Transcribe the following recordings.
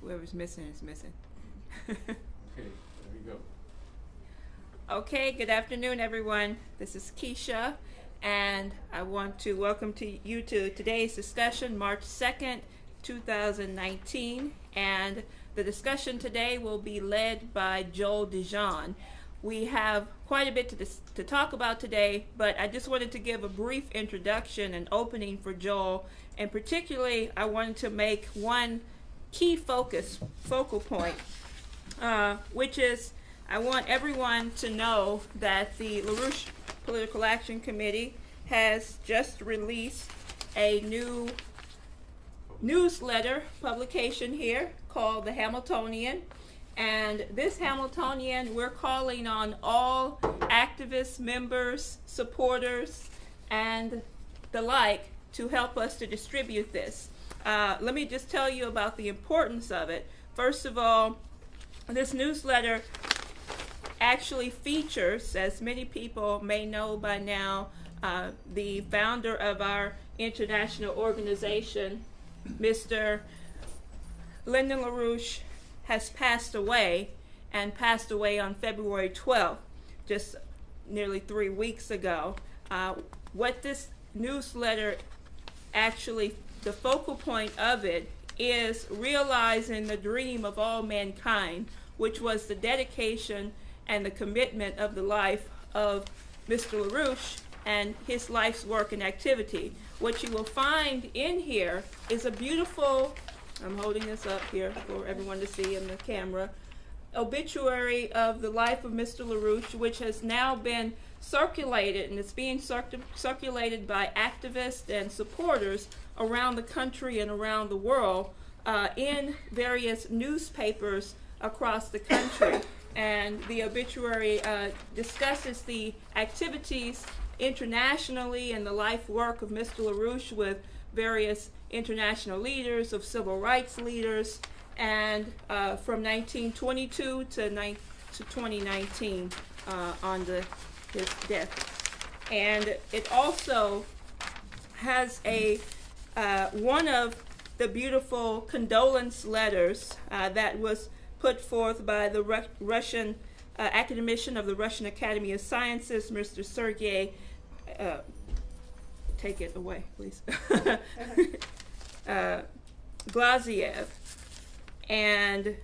Whoever's missing is missing. Okay, there we go. Okay, good afternoon, everyone. This is Keisha, and I want to welcome you to today's discussion, March 2nd, 2019. And the discussion today will be led by DeJean. We have quite a bit to talk about today, but I just wanted to give a brief introduction and opening for Joel. And particularly, I wanted to make one key focal point, which is I want everyone to know that the LaRouche Political Action Committee has just released a new newsletter publication here called the Hamiltonian. And this Hamiltonian, we're calling on all activists, members, supporters, and the like to help us to distribute this. Let me just tell you about the importance of it. First of all, this newsletter actually features, as many people may know by now, the founder of our international organization, Mr. Lyndon LaRouche, has passed away, and passed away on February 12th, just nearly 3 weeks ago. What this newsletter actually, the focal point of it is realizing the dream of all mankind, which was the dedication and the commitment of the life of Mr. LaRouche and his life's work and activity. What you will find in here is a beautiful, I'm holding this up here for everyone to see in the camera, obituary of the life of Mr. LaRouche, which has now been circulated, and it's being circulated by activists and supporters around the country and around the world in various newspapers across the country. And the obituary discusses the activities internationally and the life work of Mr. LaRouche with various international leaders, of civil rights leaders, and from 1922 to 2019 on his death. And it also has one of the beautiful condolence letters that was put forth by the Russian academician of the Russian Academy of Sciences, Mr. Sergei, take it away, please, Glaziev. And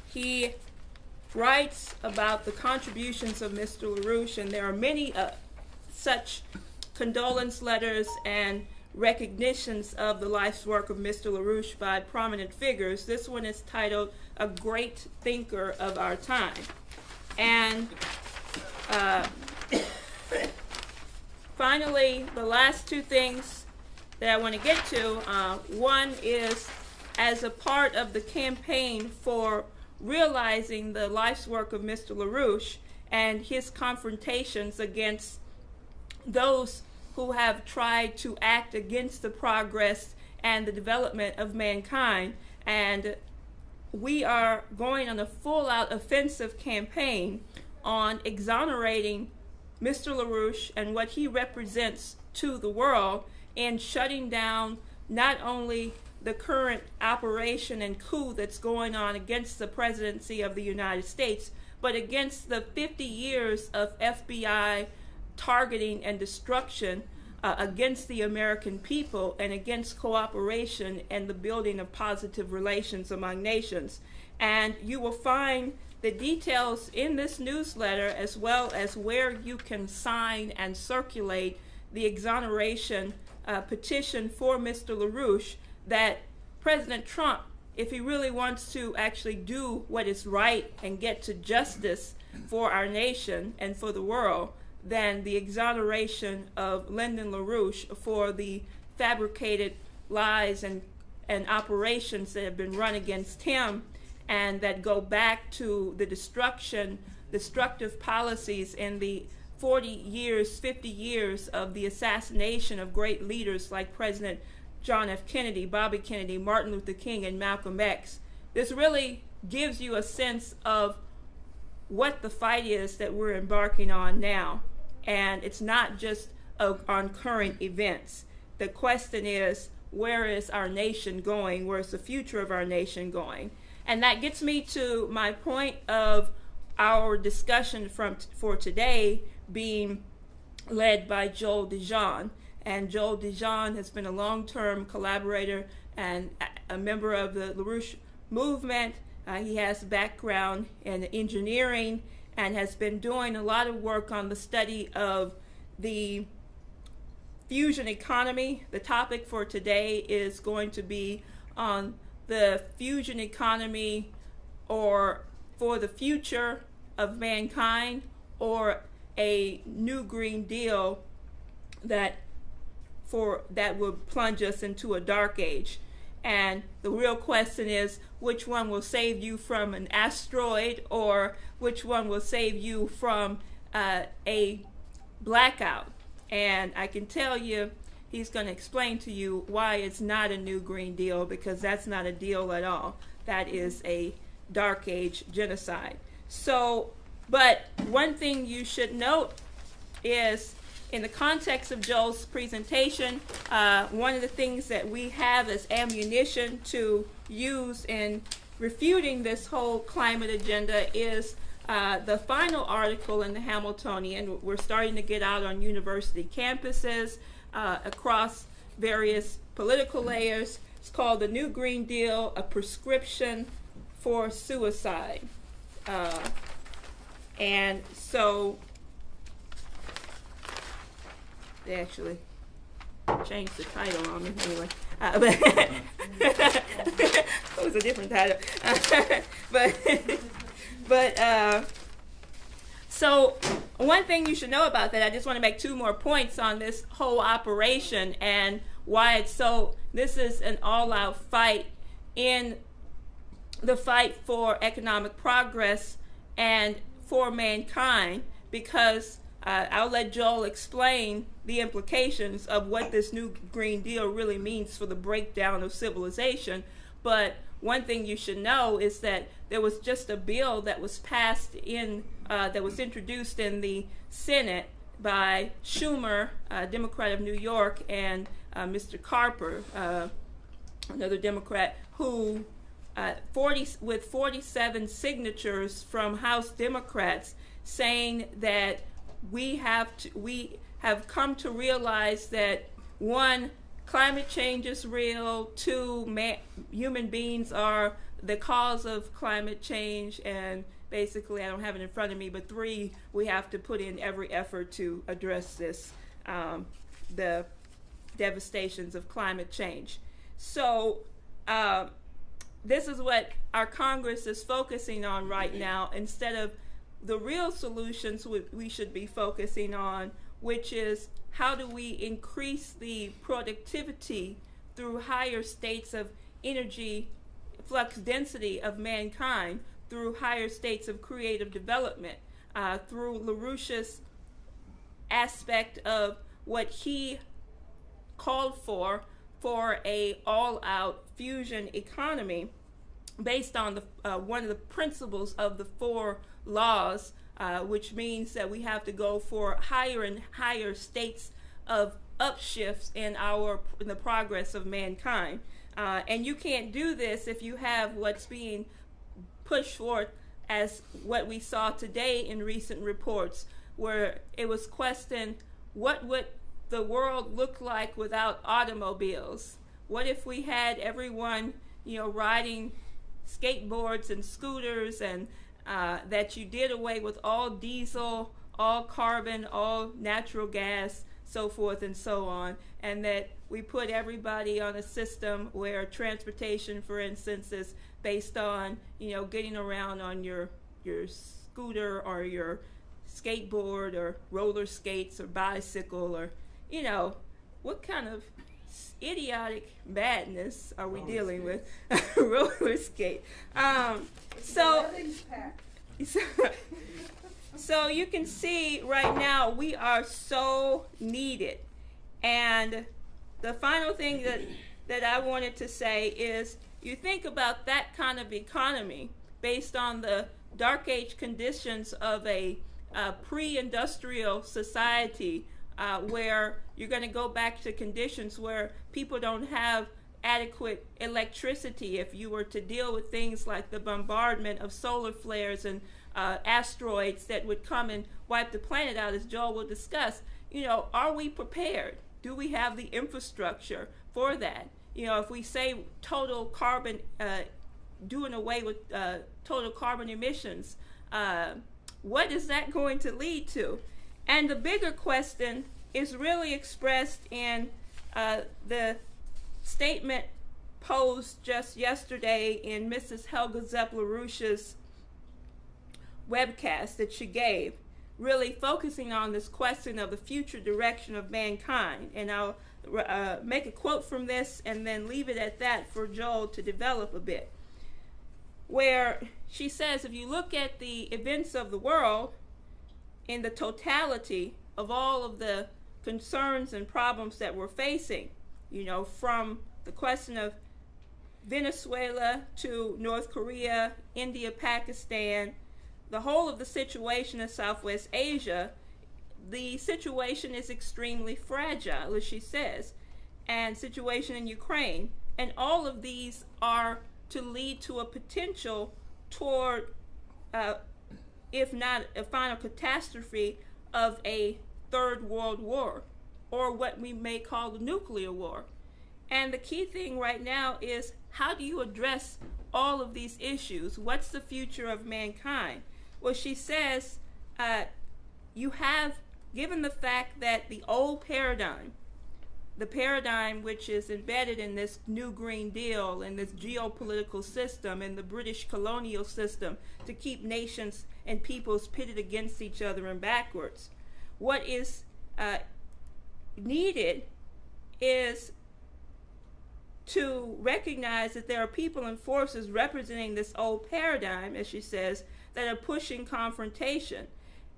he writes about the contributions of Mr. LaRouche, and there are many such condolence letters and recognitions of the life's work of Mr. LaRouche by prominent figures. This one is titled "A Great Thinker of Our Time." And finally, the last two things that I want to get to, one is as a part of the campaign for realizing the life's work of Mr. LaRouche and his confrontations against those who have tried to act against the progress and the development of mankind. And we are going on a full-out offensive campaign on exonerating Mr. LaRouche and what he represents to the world, and shutting down not only the current operation and coup that's going on against the presidency of the United States, but against the 50 years of FBI targeting and destruction against the American people, and against cooperation and the building of positive relations among nations. And you will find the details in this newsletter, as well as where you can sign and circulate the exoneration petition for Mr. LaRouche, that President Trump, if he really wants to actually do what is right and get to justice for our nation and for the world, then the exoneration of Lyndon LaRouche for the fabricated lies and operations that have been run against him, and that go back to the destructive policies in the 40 years, 50 years of the assassination of great leaders like President John F. Kennedy, Bobby Kennedy, Martin Luther King, and Malcolm X. This really gives you a sense of what the fight is that we're embarking on now. And it's not just on current events. The question is, where is our nation going? Where's the future of our nation going? And that gets me to my point of our discussion for today being led by Joel DeJean. And Joel DeJean has been a long-term collaborator and a member of the LaRouche movement. He has a background in engineering and has been doing a lot of work on the study of the fusion economy. The topic for today is going to be on the fusion economy, or for the future of mankind, or a new Green Deal that would plunge us into a dark age. And the real question is, which one will save you from an asteroid, or which one will save you from a blackout? And I can tell you, he's going to explain to you why it's not a new Green Deal, because that's not a deal at all. That is a dark age genocide. So, but one thing you should note is, in the context of Joel's presentation, one of the things that we have as ammunition to use in refuting this whole climate agenda is the final article in the Hamiltonian. We're starting to get out on university campuses across various political layers. It's called The New Green Deal, A Prescription for Suicide. And so they actually changed the title on me anyway. But it was a different title. So one thing you should know about that, I just want to make two more points on this whole operation and why it's so, this is an all-out fight in the fight for economic progress and for mankind, because I'll let Joel explain the implications of what this new Green Deal really means for the breakdown of civilization. But one thing you should know is that there was just a bill that was passed that was introduced in the Senate by Schumer, a Democrat of New York, and Mr. Carper, another Democrat, who with 47 signatures from House Democrats, saying that we have come to realize that, one, climate change is real, two, human beings are the cause of climate change, and basically, I don't have it in front of me, but three, we have to put in every effort to address this, the devastations of climate change. So this is what our Congress is focusing on right now, instead of the real solutions we should be focusing on, which is how do we increase the productivity through higher states of energy flux density of mankind, through higher states of creative development, through LaRouche's aspect of what he called for a all-out fusion economy based on the one of the principles of the 4 laws, which means that we have to go for higher and higher states of upshifts in the progress of mankind. And you can't do this if you have what's being pushed forth as what we saw today in recent reports, where it was questioned, what would the world look like without automobiles? What if we had everyone, riding skateboards and scooters, and that you did away with all diesel, all carbon, all natural gas, so forth and so on, and that we put everybody on a system where transportation, for instance, is based on, getting around on your scooter or your skateboard or roller skates or bicycle, or, what kind of idiotic madness are we dealing with? Roller skate. So you can see right now we are so needed. And the final thing that I wanted to say is, you think about that kind of economy based on the dark age conditions of a pre-industrial society, where you're going to go back to conditions where people don't have adequate electricity if you were to deal with things like the bombardment of solar flares and asteroids that would come and wipe the planet out, as Joel will discuss. You know, are we prepared? Do we have the infrastructure for that? You know, if we say total carbon, doing away with total carbon emissions, what is that going to lead to? And the bigger question is really expressed in the statement posed just yesterday in Mrs. Helga-Zepp LaRouche's webcast that she gave, really focusing on this question of the future direction of mankind. And I'll make a quote from this and then leave it at that for Joel to develop a bit, where she says, if you look at the events of the world in the totality of all of the concerns and problems that we're facing, you know, from the question of Venezuela to North Korea, India, Pakistan, the whole of the situation in Southwest Asia, the situation is extremely fragile, as she says, and situation in Ukraine. And all of these are to lead to a potential toward, if not a final catastrophe, of a third world war, or what we may call the nuclear war. And the key thing right now is, how do you address all of these issues? What's the future of mankind? Well, she says, you have, given the fact that the old paradigm, the paradigm which is embedded in this new Green Deal and this geopolitical system and the British colonial system to keep nations and peoples pitted against each other and backwards, what is needed is to recognize that there are people and forces representing this old paradigm, as she says, that are pushing confrontation.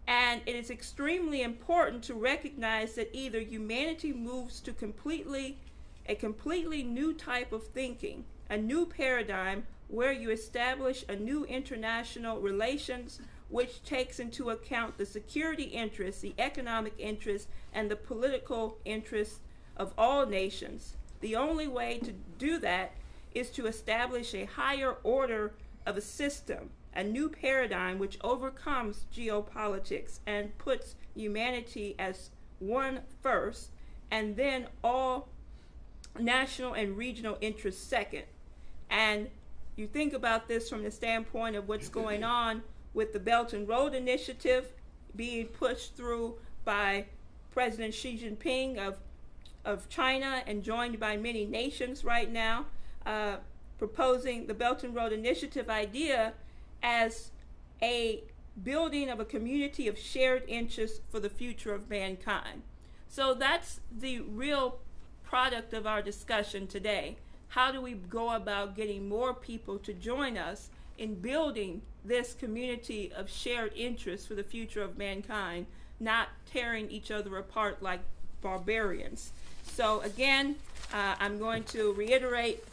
And it is extremely important to recognize that either humanity moves to a completely new type of thinking, a new paradigm where you establish a new international relations which takes into account the security interests, the economic interests, and the political interests of all nations. The only way to do that is to establish a higher order of a system, a new paradigm which overcomes geopolitics and puts humanity as one first, and then all national and regional interests second. And you think about this from the standpoint of what's going on with the Belt and Road Initiative being pushed through by President Xi Jinping of China and joined by many nations right now, proposing the Belt and Road Initiative idea as a building of a community of shared interests for the future of mankind. So that's the real product of our discussion today. How do we go about getting more people to join us in building this community of shared interests for the future of mankind, not tearing each other apart like barbarians? So again, I'm going to reiterate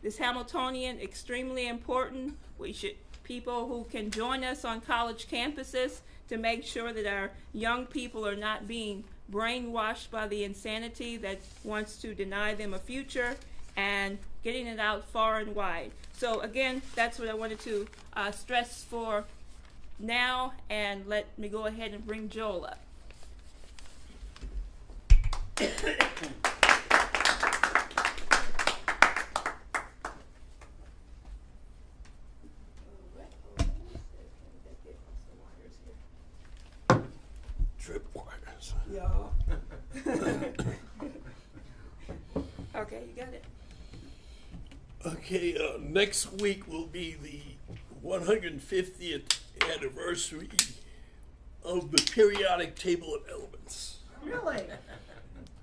this Hamiltonian, extremely important. We should, people who can join us on college campuses to make sure that our young people are not being brainwashed by the insanity that wants to deny them a future, and getting it out far and wide. So again, that's what I wanted to stress for now, and let me go ahead and bring Joel up. Tripwires. Yeah. Okay, you got it. Okay, next week will be the 150th anniversary of the periodic table of elements. Really?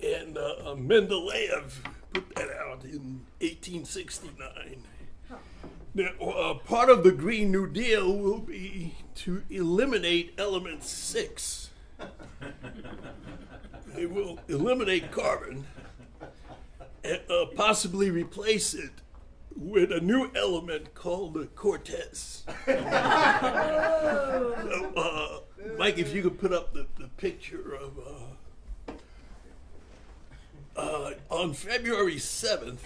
And Mendeleev put that out in 1869. Now, part of the Green New Deal will be to eliminate element 6. They will eliminate carbon and possibly replace it with a new element called the Cortez. So, Mike, if you could put up the picture of on February 7th,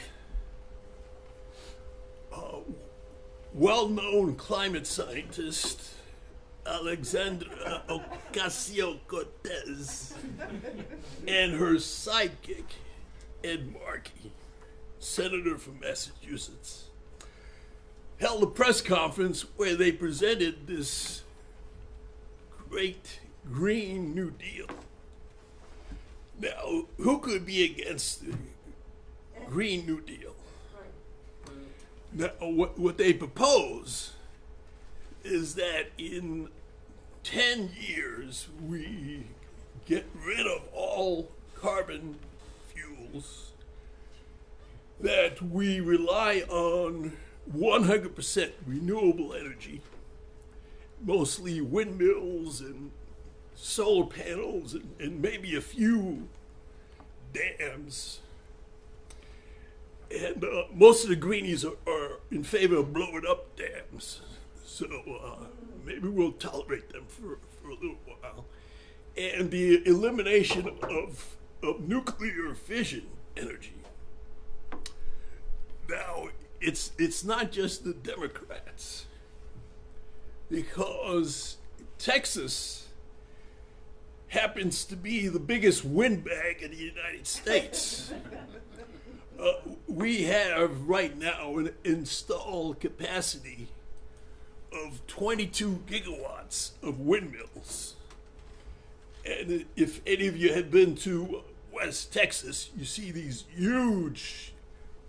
well-known climate scientist Alexandra Ocasio-Cortez and her sidekick, Ed Markey, senator from Massachusetts, held a press conference where they presented this great Green New Deal. Now, who could be against the Green New Deal? Now, what they propose is that in 10 years, we get rid of all carbon fuels, that we rely on 100% renewable energy, mostly windmills and solar panels and maybe a few dams. And most of the greenies are in favor of blowing up dams. So maybe we'll tolerate them for a little while. And the elimination of nuclear fission energy. Now, it's not just the Democrats, because Texas happens to be the biggest windbag in the United States. We have right now an installed capacity of 22 gigawatts of windmills. And if any of you have been to West Texas, you see these huge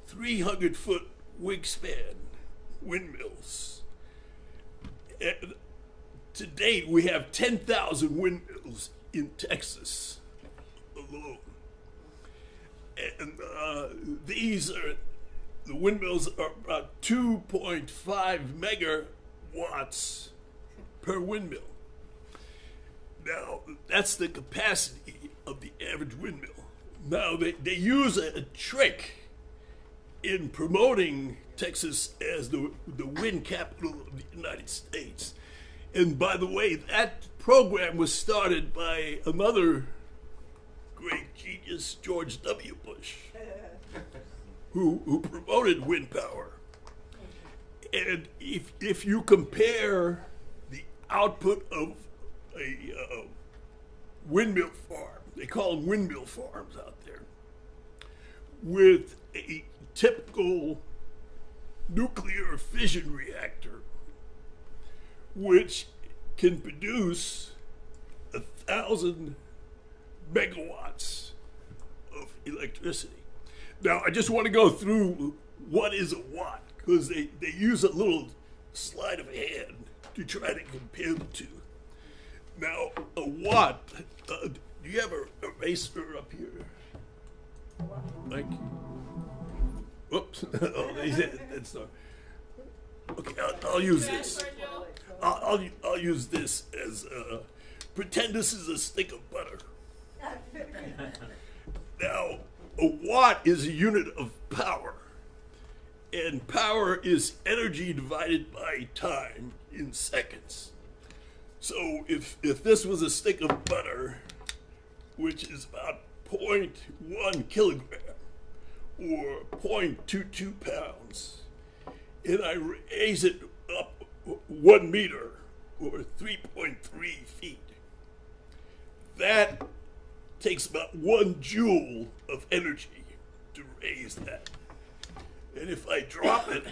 300-foot wingspan windmills. And to date, we have 10,000 windmills in Texas alone. And the windmills are about 2.5 megawatts per windmill. Now, that's the capacity of the average windmill. Now, they use a trick in promoting Texas as the wind capital of the United States. And by the way, that program was started by another great genius, George W. Bush, who promoted wind power. And if you compare the output of a windmill farm, they call them windmill farms out there, with a typical nuclear fission reactor, which can produce 1,000 megawatts of electricity. Now, I just want to go through what is a watt, because they use a little sleight of hand to try to compare the two. Now, a watt, do you have a eraser up here? Thank you. Whoops. Oh, that's not. Okay, I'll use this. I'll use this as pretend this is a stick of butter. Now, a watt is a unit of power, and power is energy divided by time in seconds. So if this was a stick of butter, which is about 0.1 kilogram or 0.22 pounds, and I raise it up 1 meter or 3.3 feet, that takes about 1 joule of energy to raise that. And if I drop it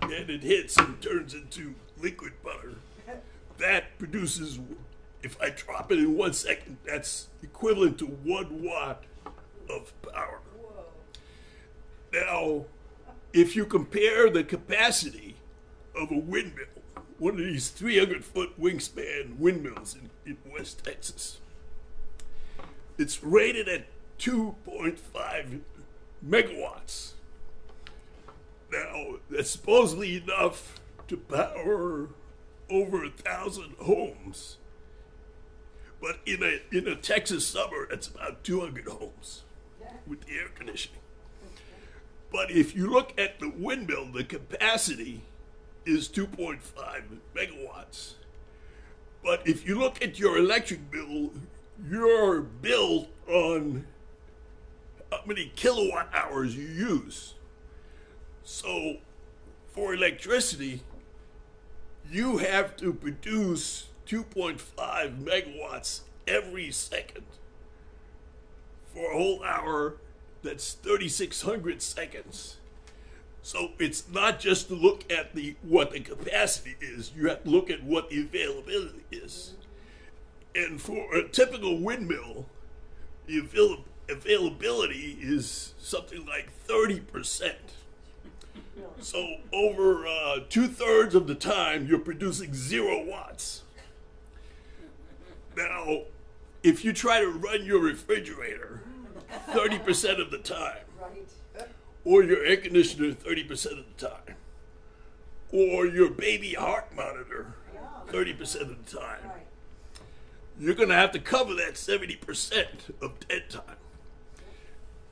and it hits and turns into liquid butter, that produces, if I drop it in 1 second, that's equivalent to 1 watt of power. Whoa. Now, if you compare the capacity of a windmill, one of these 300-foot wingspan windmills in West Texas, it's rated at 2.5 megawatts. Now, that's supposedly enough to power over 1,000 homes. But in a Texas summer, that's about 200 homes with the air conditioning. But if you look at the windmill, the capacity is 2.5 megawatts. But if you look at your electric bill, you're billed on how many kilowatt hours you use. So for electricity, you have to produce 2.5 megawatts every second. For a whole hour, that's 3,600 seconds. So it's not just to look at what the capacity is, you have to look at what the availability is. And for a typical windmill, the availability is something like 30%. So over 2/3 of the time, you're producing 0 watts. Now, if you try to run your refrigerator 30% of the time, or your air conditioner 30% of the time, or your baby heart monitor 30% of the time, you're going to have to cover that 70% of dead time.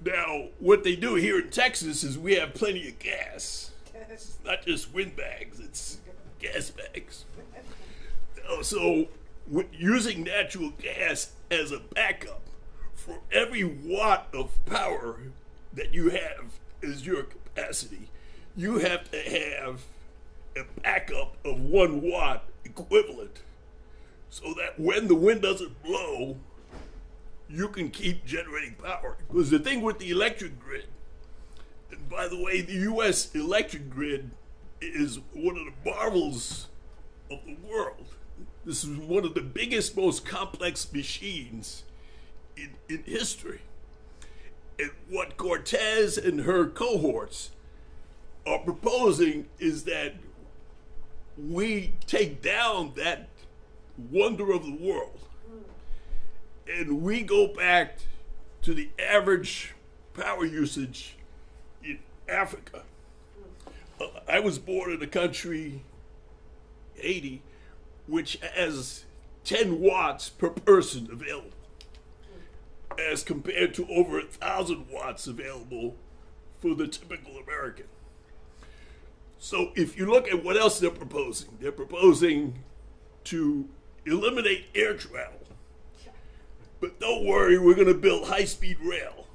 Now, what they do here in Texas is we have plenty of gas. It's not just wind bags, it's gas bags. So, using natural gas as a backup, for every watt of power that you have as your capacity, you have to have a backup of 1 watt equivalent, so that when the wind doesn't blow, you can keep generating power. Because the thing with the electric grid, and by the way, the U.S. electric grid is one of the marvels of the world. This is one of the biggest, most complex machines in history. And what Cortez and her cohorts are proposing is that we take down that wonder of the world and we go back to the average power usage in Africa. I was born in a country, Haiti, which has 10 watts per person available, as compared to over 1,000 watts available for the typical American. So if you look at what else they're proposing to eliminate air travel. But don't worry, we're going to build high-speed rail.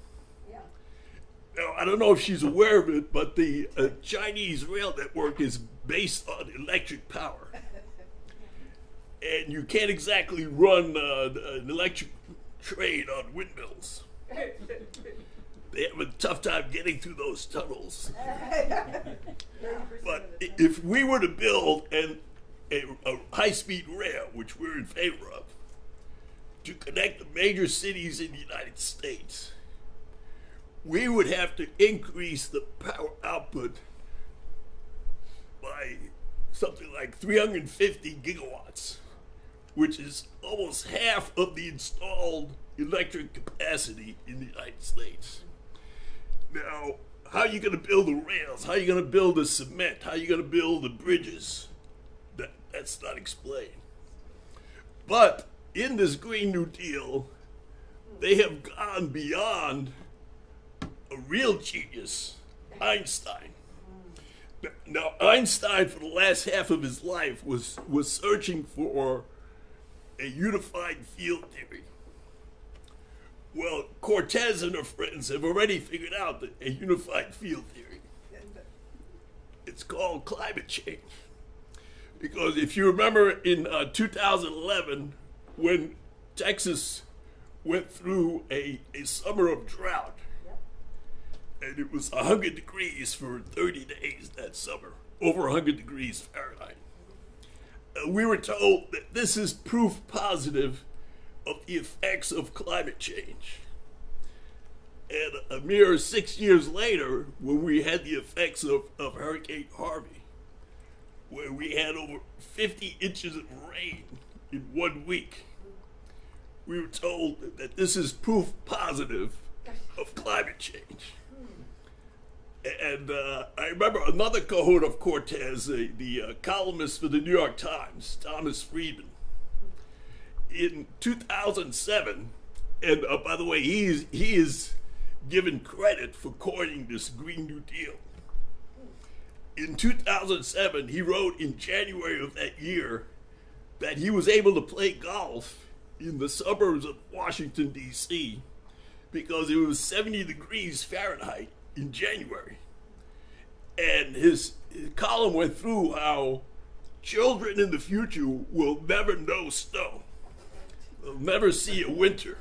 Now, I don't know if she's aware of it, but the Chinese rail network is based on electric power. And you can't exactly run an electric train on windmills. They have a tough time getting through those tunnels. But if we were to build a high-speed rail, which we're in favor of, to connect the major cities in the United States, we would have to increase the power output by something like 350 gigawatts, which is almost half of the installed electric capacity in the United States. Now, how are you going to build the rails? How are you going to build the cement? How are you going to build the bridges? That's not explained. But in this Green New Deal, they have gone beyond a real genius, Einstein. Now, Einstein, for the last half of his life, was searching for a unified field theory. Well, Cortez and her friends have already figured out a unified field theory. It's called climate change. Because if you remember in 2011, when Texas went through a summer of drought, and it was 100 degrees for 30 days that summer, over 100 degrees Fahrenheit. We were told that this is proof positive of the effects of climate change. And a mere 6 years later, when we had the effects of Hurricane Harvey, where we had over 50 inches of rain in 1 week, we were told that this is proof positive of climate change. And I remember another cohort of Cortez, the columnist for the New York Times, Thomas Friedman, in 2007, and by the way, he is given credit for coining this Green New Deal. In 2007, he wrote in January of that year that he was able to play golf in the suburbs of Washington, D.C., because it was 70 degrees Fahrenheit in January. And his column went through how children in the future will never know snow. They'll never see a winter.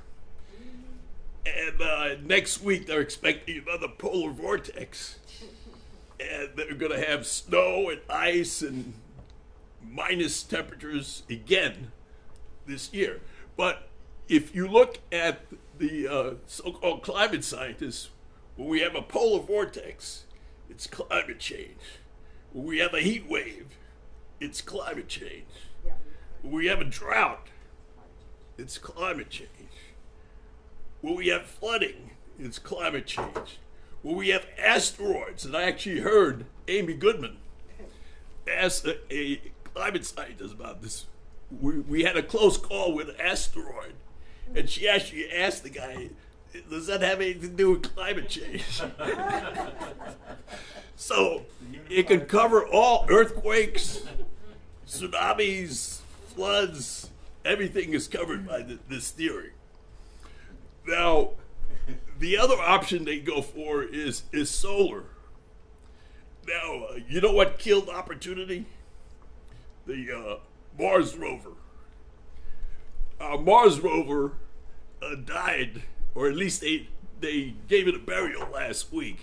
And next week they're expecting another polar vortex. And they're going to have snow and ice and minus temperatures again this year. But if you look at the so-called climate scientists, when we have a polar vortex, it's climate change. When we have a heat wave, it's climate change. When we have a drought, it's climate change. When we have flooding, it's climate change. When we have asteroids, and I actually heard Amy Goodman ask a climate scientist about this. We had a close call with an asteroid, and she actually asked the guy, does that have anything to do with climate change? So it can cover all earthquakes, tsunamis, floods, everything is covered by this theory. Now, the other option they go for is solar. Now, you know what killed Opportunity? The Mars rover. Mars rover died, or at least they gave it a burial last week.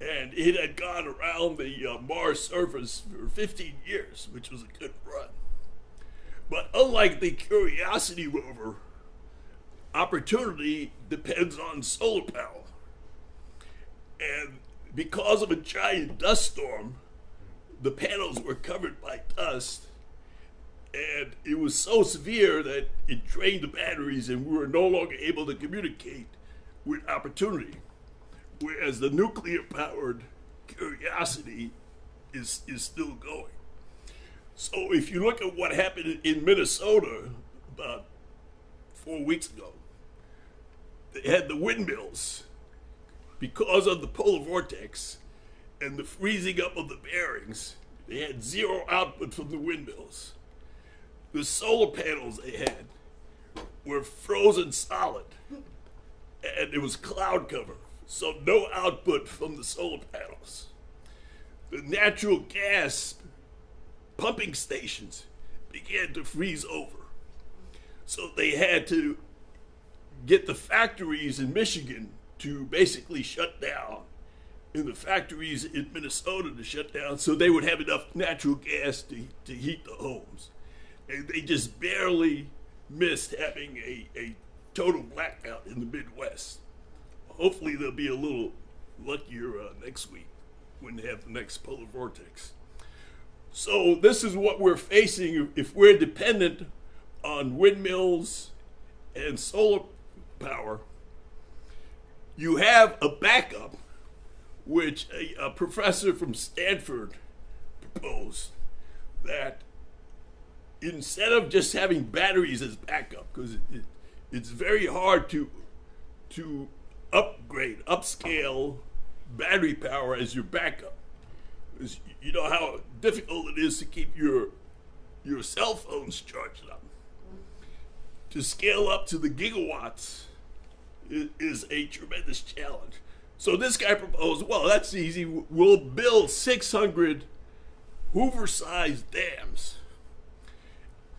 And it had gone around the Mars surface for 15 years, which was a good run. But unlike the Curiosity rover, Opportunity depends on solar power. And because of a giant dust storm, the panels were covered by dust. And it was so severe that it drained the batteries and we were no longer able to communicate with Opportunity. Whereas the nuclear-powered Curiosity is still going. So if you look at what happened in Minnesota about 4 weeks ago, they had the windmills because of the polar vortex and the freezing up of the bearings. They had zero output from the windmills. The solar panels they had were frozen solid, and it was cloud cover, so no output from the solar panels. The natural gas pumping stations began to freeze over. So they had to get the factories in Michigan to basically shut down and the factories in Minnesota to shut down so they would have enough natural gas to heat the homes. And they just barely missed having a total blackout in the Midwest. Hopefully they'll be a little luckier next week when they have the next polar vortex. So this is what we're facing if we're dependent on windmills and solar power. You have a backup, which a professor from Stanford proposed, that instead of just having batteries as backup, because it's very hard to upscale battery power as your backup. Because you know how difficult it is to keep your cell phones charged up. To scale up to the gigawatts is a tremendous challenge. So this guy proposed, well, that's easy. We'll build 600 Hoover-sized dams.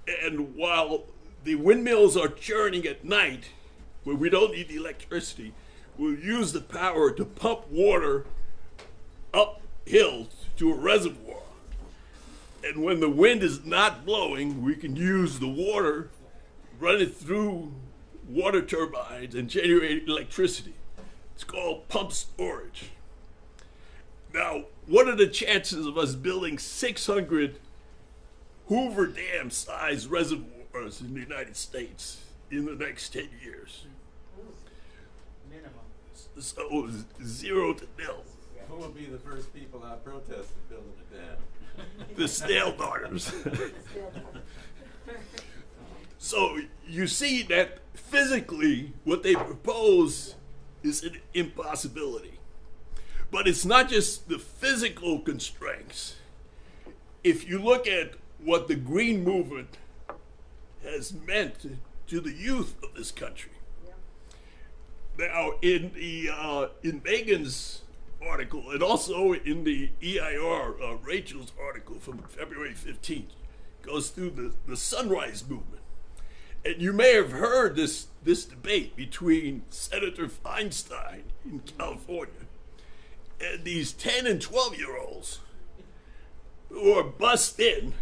And while the windmills are churning at night, where we don't need the electricity, we'll use the power to pump water uphill to a reservoir. And when the wind is not blowing, we can use the water, run it through water turbines, and generate electricity. It's called pump storage. Now, what are the chances of us building 600 Hoover Dam sized reservoirs in the United States in the next 10 years? Minimum. So 0 to 0. Who will be the first people out protesting building a dam? The snail darters. So you see that physically what they propose is an impossibility. But it's not just the physical constraints. If you look at what the green movement has meant to the youth of this country. Now, in Megan's article, and also in the EIR, Rachel's article from February 15th, goes through the sunrise movement. And you may have heard this debate between Senator Feinstein in California and these 10 and 12-year-olds who are bussed in,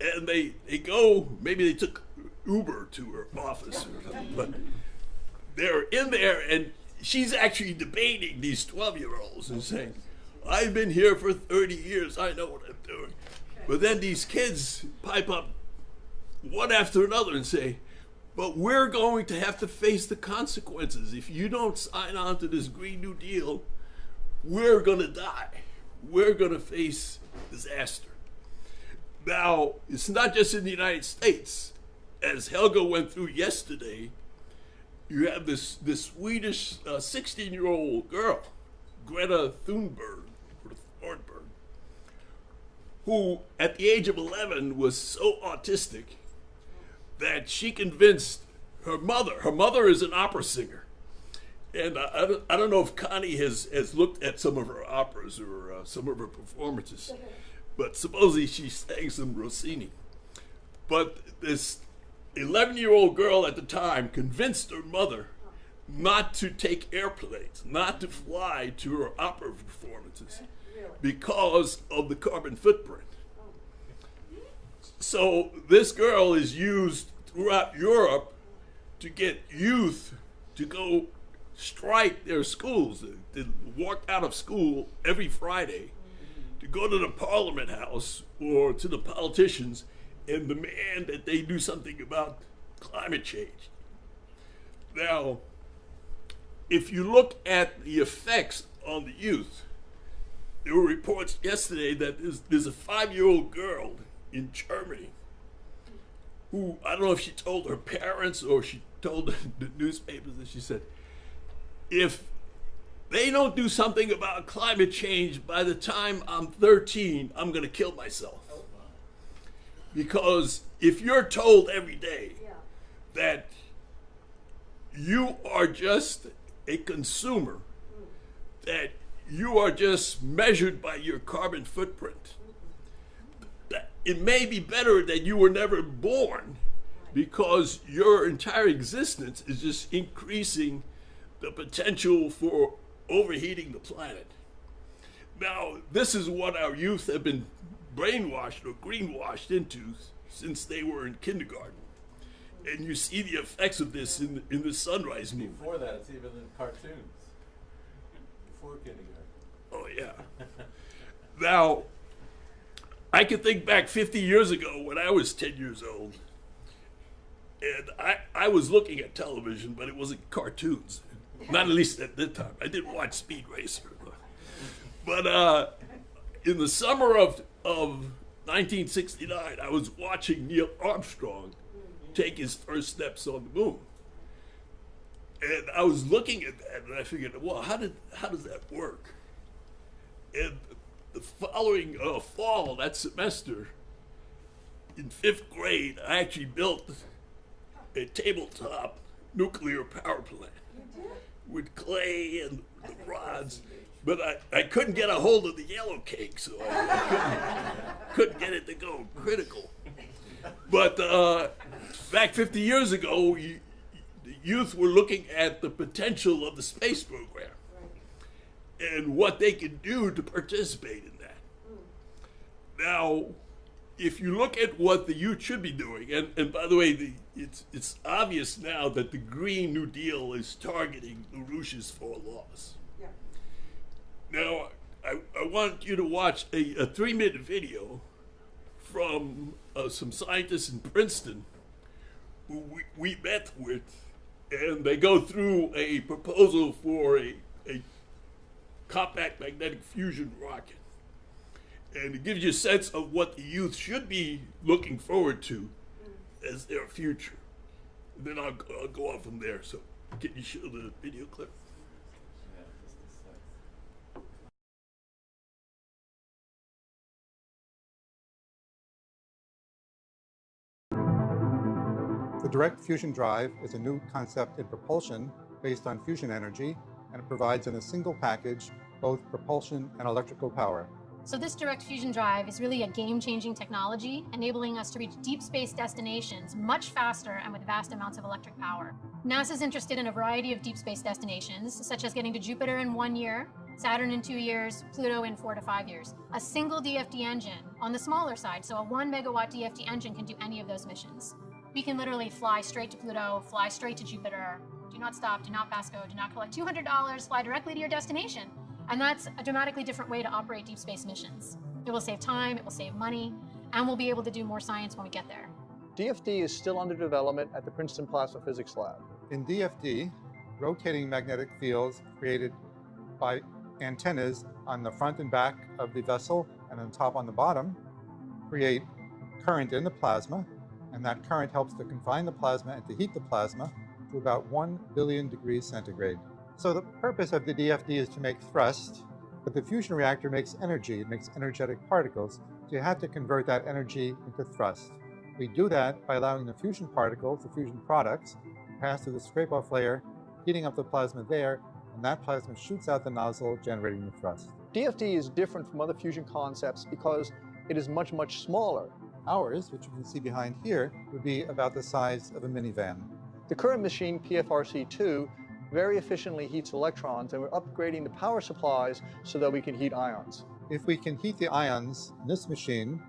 and they go, maybe they took Uber to her office or something, but they're in there, and she's actually debating these 12-year-olds and saying, I've been here for 30 years, I know what I'm doing. But then these kids pipe up one after another and say, but we're going to have to face the consequences. If you don't sign on to this Green New Deal, we're going to die. We're going to face disaster. Now, it's not just in the United States. As Helga went through yesterday, you have this Swedish 16-year-old girl, Greta Thunberg, who at the age of 11 was so autistic that she convinced her mother. Her mother is an opera singer. And I don't know if Connie has looked at some of her operas or some of her performances, but supposedly she sang some Rossini. But this 11-year-old girl at the time convinced her mother not to take airplanes, not to fly to her opera performances because of the carbon footprint. So this girl is used throughout Europe to get youth to go strike their schools, to walk out of school every Friday, to go to the Parliament House or to the politicians and demand that they do something about climate change. Now, if you look at the effects on the youth, there were reports yesterday that there's a 5-year-old girl in Germany who, I don't know if she told her parents or she told the newspapers, and she said, if they don't do something about climate change by the time I'm 13, I'm going to kill myself. Because if you're told every day that you are just a consumer, that you are just measured by your carbon footprint, that it may be better that you were never born, because your entire existence is just increasing the potential for overheating the planet. Now, this is what our youth have been brainwashed or greenwashed into since they were in kindergarten. And you see the effects of this in the sunrise movement. Before that, it's even in cartoons. Before kindergarten. Oh, yeah. Now, I can think back 50 years ago when I was 10 years old. And I was looking at television, but it wasn't cartoons. Not at least at that time. I didn't watch Speed Racer. But in the summer of 1969, I was watching Neil Armstrong take his first steps on the moon. And I was looking at that, and I figured, well, how does that work? And the following fall, that semester, in 5th grade, I actually built a tabletop nuclear power plant with clay and the rods, but I couldn't get a hold of the yellow cake, so I couldn't get it to go critical. But back 50 years ago, the youth were looking at the potential of the space program and what they could do to participate in that. Now, if you look at what the youth should be doing, and by the way, it's obvious now that the Green New Deal is targeting LaRouche's 4 laws. Yeah. Now, I want you to watch a 3-minute video from some scientists in Princeton who we met with, and they go through a proposal for a compact magnetic fusion rocket. And it gives you a sense of what the youth should be looking forward to as their future. And then I'll go on from there. So can you show the video clip? Yeah, just a sec. The direct fusion drive is a new concept in propulsion based on fusion energy and it provides in a single package both propulsion and electrical power. So this direct fusion drive is really a game-changing technology, enabling us to reach deep space destinations much faster and with vast amounts of electric power. NASA's interested in a variety of deep space destinations, such as getting to Jupiter in 1 year, Saturn in 2 years, Pluto in 4 to 5 years. A single DFD engine on the smaller side, so a 1 megawatt DFD engine can do any of those missions. We can literally fly straight to Pluto, fly straight to Jupiter, do not stop, do not pass go, do not collect $200, fly directly to your destination. And that's a dramatically different way to operate deep space missions. It will save time, it will save money, and we'll be able to do more science when we get there. DFD is still under development at the Princeton Plasma Physics Lab. In DFD, rotating magnetic fields created by antennas on the front and back of the vessel and on top on the bottom create current in the plasma, and that current helps to confine the plasma and to heat the plasma to about 1 billion degrees centigrade. So the purpose of the DFD is to make thrust, but the fusion reactor makes energy, it makes energetic particles, so you have to convert that energy into thrust. We do that by allowing the fusion particles, the fusion products, to pass through the scrape-off layer, heating up the plasma there, and that plasma shoots out the nozzle, generating the thrust. DFD is different from other fusion concepts because it is much, much smaller. Ours, which you can see behind here, would be about the size of a minivan. The current machine, PFRC2, very efficiently heats electrons, and we're upgrading the power supplies so that we can heat ions. If we can heat the ions in this machine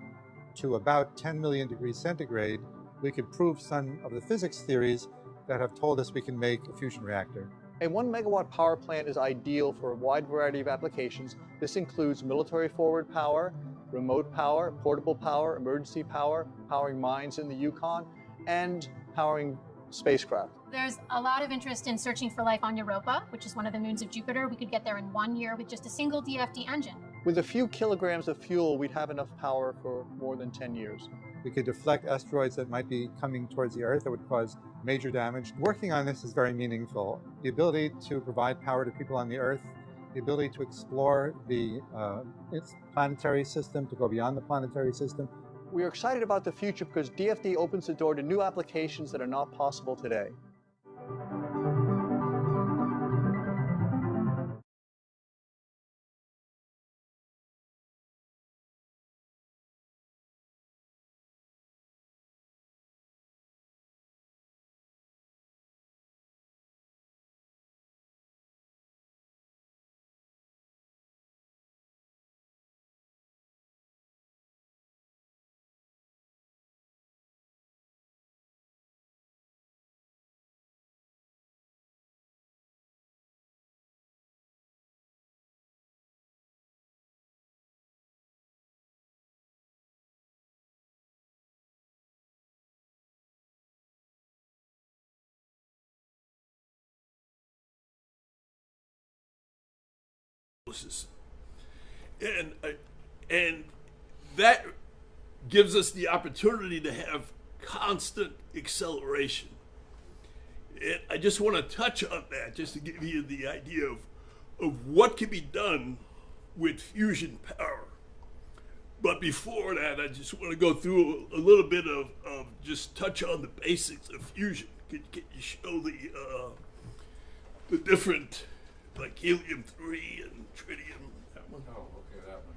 to about 10 million degrees centigrade, we could prove some of the physics theories that have told us we can make a fusion reactor. A 1 megawatt power plant is ideal for a wide variety of applications. This includes military forward power, remote power, portable power, emergency power, powering mines in the Yukon, and powering spacecraft. There's a lot of interest in searching for life on Europa, which is one of the moons of Jupiter. We could get there in 1 year with just a single DFD engine. With a few kilograms of fuel, we'd have enough power for more than 10 years. We could deflect asteroids that might be coming towards the Earth that would cause major damage. Working on this is very meaningful. The ability to provide power to people on the Earth, the ability to explore the planetary system, to go beyond the planetary system. We are excited about the future because DFD opens the door to new applications that are not possible today. And that gives us the opportunity to have constant acceleration. And I just want to touch on that just to give you the idea of what can be done with fusion power. But before that, I just want to go through a little bit of just touch on the basics of fusion. Can you show the different, like helium-3 and tritium? That one. Oh, okay, that one.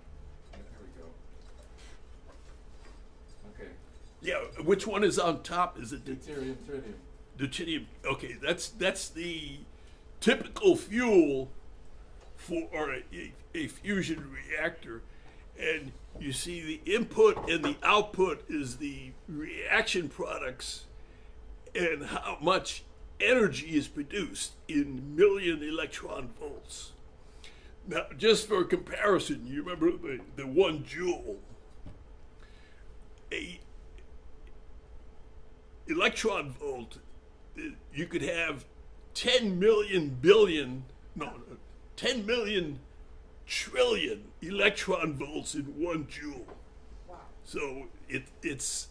Here we go. Okay. Yeah, which one is on top? Is it Deuterium, tritium. deuterium? Okay, that's the typical fuel for a fusion reactor. And you see the input and the output is the reaction products and how much energy is produced in million electron volts. Now, just for comparison, you remember the 1 joule? A electron volt, you could have 10 million trillion electron volts in 1 joule. Wow. So it's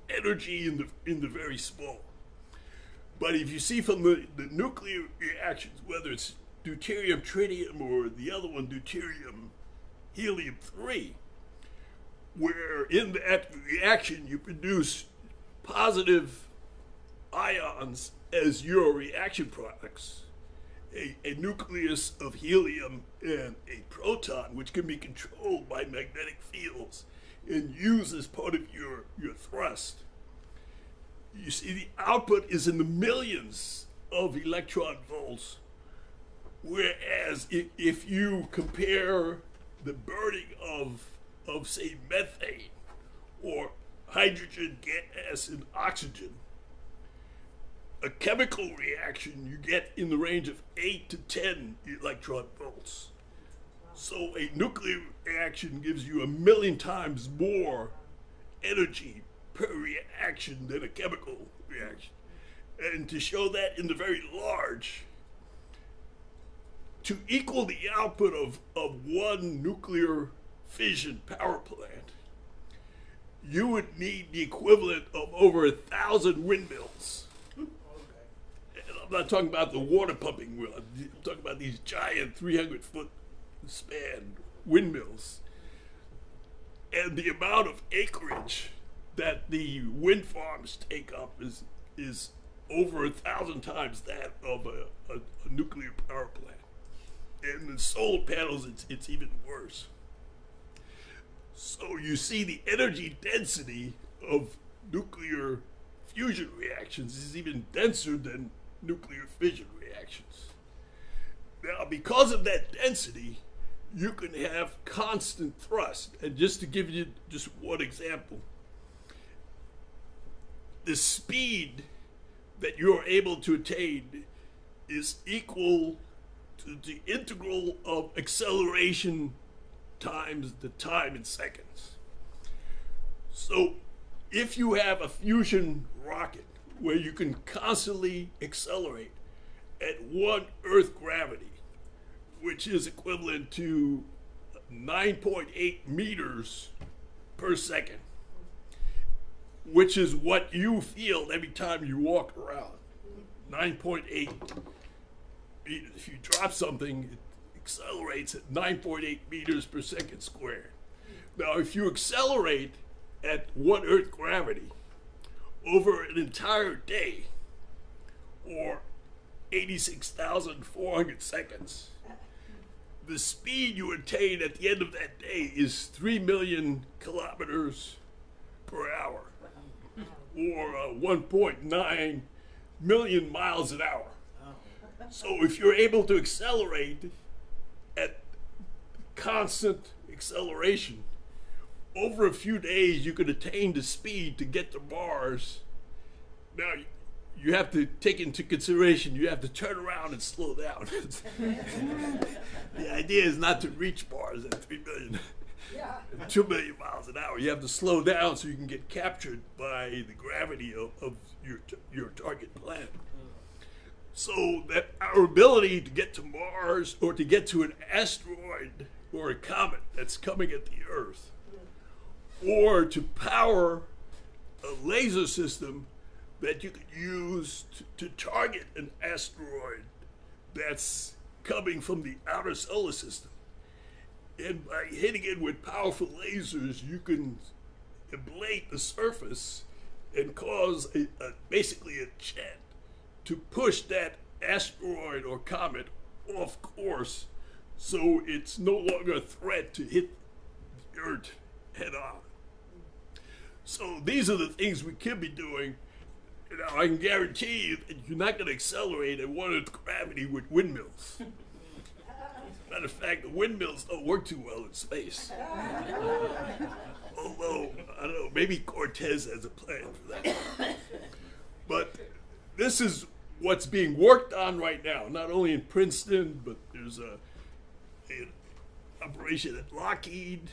energy in the very small. But if you see from the nuclear reactions, whether it's deuterium, tritium, or the other one, deuterium, helium-3, where in that reaction you produce positive ions as your reaction products, a nucleus of helium and a proton, which can be controlled by magnetic fields and used as part of your thrust. You see, the output is in the millions of electron volts, whereas if you compare the burning of say, methane or hydrogen gas and oxygen, a chemical reaction you get in the range of 8 to 10 electron volts. So a nuclear reaction gives you 1,000,000 times more energy per reaction than a chemical reaction. And to show that in the very large, to equal the output of one nuclear fission power plant, you would need the equivalent of over 1,000 windmills. And I'm not talking about the water pumping wheel. I'm talking about these giant 300-foot span windmills. And the amount of acreage that the wind farms take up is over 1,000 times that of a nuclear power plant. And the solar panels, it's even worse. So you see the energy density of nuclear fusion reactions is even denser than nuclear fission reactions. Now, because of that density, you can have constant thrust. And just to give you just one example, the speed that you're able to attain is equal to the integral of acceleration times the time in seconds. So if you have a fusion rocket where you can constantly accelerate at 1 Earth gravity, which is equivalent to 9.8 meters per second, which is what you feel every time you walk around. 9.8 meters. If you drop something, it accelerates at 9.8 meters per second squared. Now, if you accelerate at 1 Earth gravity over an entire day, or 86,400 seconds, the speed you attain at the end of that day is 3 million kilometers per hour, or 1.9 million miles an hour. So if you're able to accelerate at constant acceleration, over a few days you could attain the speed to get to Mars. Now, you have to take into consideration, you have to turn around and slow down. The idea is not to reach Mars at 2 million miles an hour. You have to slow down so you can get captured by the gravity of your target planet. So that our ability to get to Mars or to get to an asteroid or a comet that's coming at the Earth, or to power a laser system that you could use to target an asteroid that's coming from the outer solar system. And by hitting it with powerful lasers, you can ablate the surface and cause basically a jet to push that asteroid or comet off course, so it's no longer a threat to hit the Earth head on. So these are the things we can be doing. Now, I can guarantee you that you're not going to accelerate at 1 Earth gravity with windmills. Matter of fact, the windmills don't work too well in space. Although, I don't know, maybe Cortez has a plan for that. But this is what's being worked on right now, not only in Princeton, but there's an operation at Lockheed.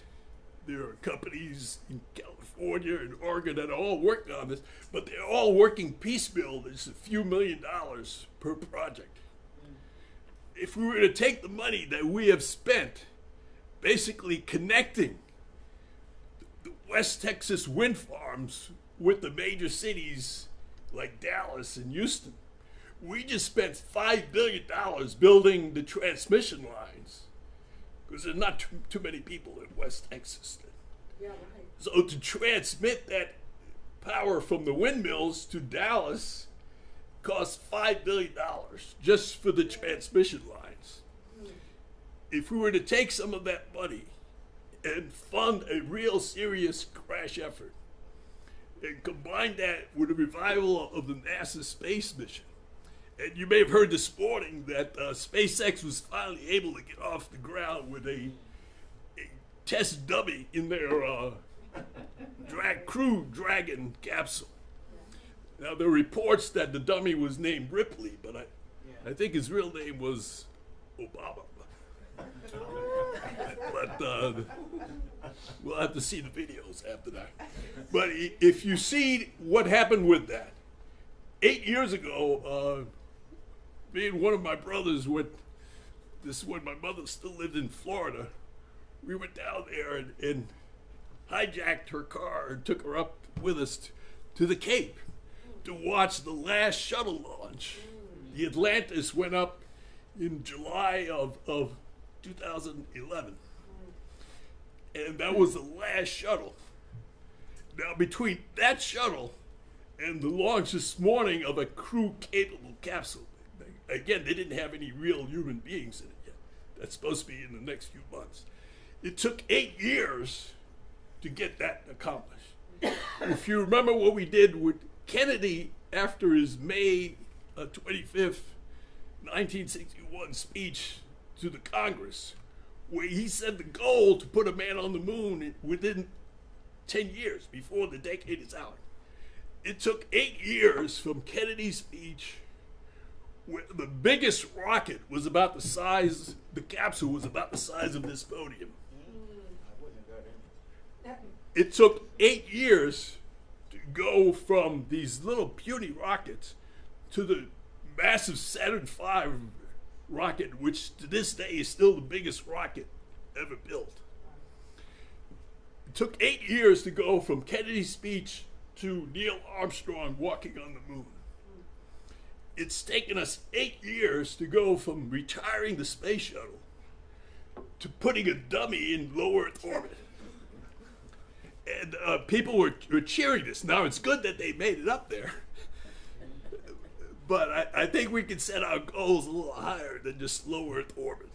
There are companies in California and Oregon that are all working on this, but they're all working piecemeal. There's a few $1 million per project. If we were to take the money that we have spent basically connecting the West Texas wind farms with the major cities like Dallas and Houston, we just spent $5 billion building the transmission lines, because there's not too many people in West Texas. Yeah, right. So to transmit that power from the windmills to Dallas cost $5 billion just for the transmission lines. If we were to take some of that money and fund a real serious crash effort and combine that with a revival of the NASA space mission, and you may have heard this morning that SpaceX was finally able to get off the ground with a test dummy in their Crew Dragon capsule. Now, there are reports that the dummy was named Ripley, but I think his real name was Obama. But we'll have to see the videos after that. But if you see what happened with that, 8 years ago, me and one of my brothers went, this is when my mother still lived in Florida, we went down there and hijacked her car and took her up with us to the Cape to watch the last shuttle launch. The Atlantis went up in July of 2011. And that was the last shuttle. Now, between that shuttle and the launch this morning of a crew-capable capsule, again, they didn't have any real human beings in it yet. That's supposed to be in the next few months. It took 8 years to get that accomplished. If you remember what we did with Kennedy after his May 25th, 1961 speech to the Congress, where he set the goal to put a man on the moon within 10 years, before the decade is out. It took 8 years from Kennedy's speech, where the biggest rocket was about the size, the capsule was about the size of this podium. It took 8 years to go from these little puny rockets to the massive Saturn V rocket, which to this day is still the biggest rocket ever built. It took 8 years to go from Kennedy's speech to Neil Armstrong walking on the moon. It's taken us 8 years to go from retiring the space shuttle to putting a dummy in low Earth orbit. And people were cheering this. Now, it's good that they made it up there. But I think we can set our goals a little higher than just low Earth orbit.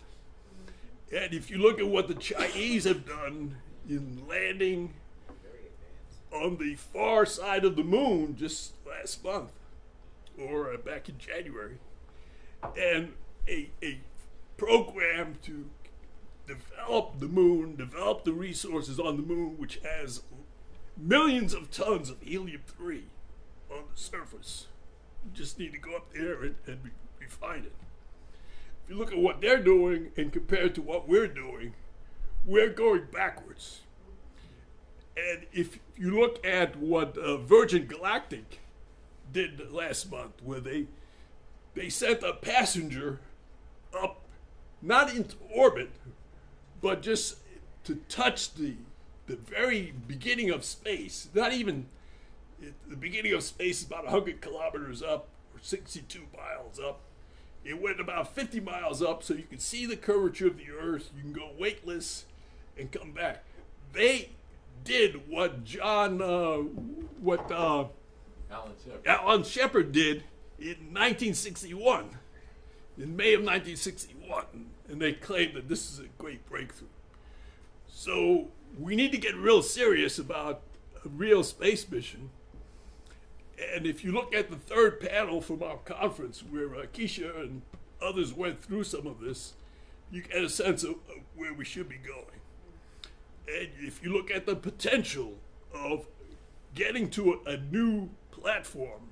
And if you look at what the Chinese have done in landing on the far side of the moon just last month, or back in January, and a program to develop the moon, develop the resources on the moon, which has millions of tons of helium-3 on the surface. You just need to go up there and refine it. If you look at what they're doing and compare it to what we're doing, we're going backwards. And if you look at what Virgin Galactic did last month, where they sent a passenger up, not into orbit, but just to touch the very beginning of space. Not even, the beginning of space is about 100 kilometers up, or 62 miles up. It went about 50 miles up, so you can see the curvature of the Earth. You can go weightless and come back. They did what Alan Shepard did in 1961, in May of 1961, and they claimed that this is a great breakthrough. So we need to get real serious about a real space mission. And if you look at the third panel from our conference, where Keisha and others went through some of this, you get a sense of where we should be going. And if you look at the potential of getting to a new platform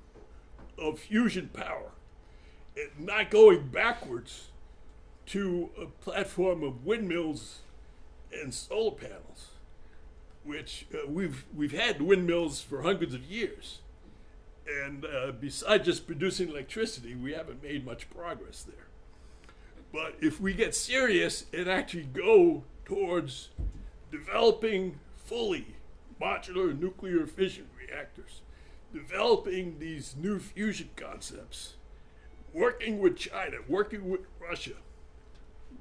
of fusion power and not going backwards to a platform of windmills and solar panels, which we've had windmills for hundreds of years. And besides just producing electricity, we haven't made much progress there. But if we get serious and actually go towards developing fully modular nuclear fission reactors, developing these new fusion concepts, working with China, working with Russia,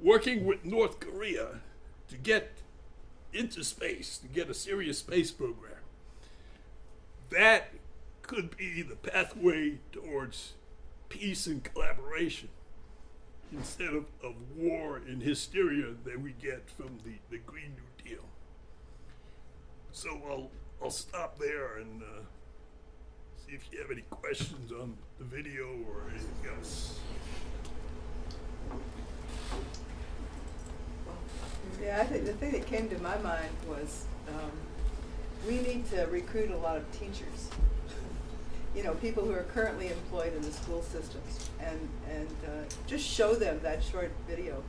working with North Korea to get into space, to get a serious space program, that could be the pathway towards peace and collaboration instead of war and hysteria that we get from the Green New Deal. So I'll stop there and see if you have any questions on the video or anything else. Yeah, I think the thing that came to my mind was we need to recruit a lot of teachers. You know, people who are currently employed in the school systems, and just show them that short video,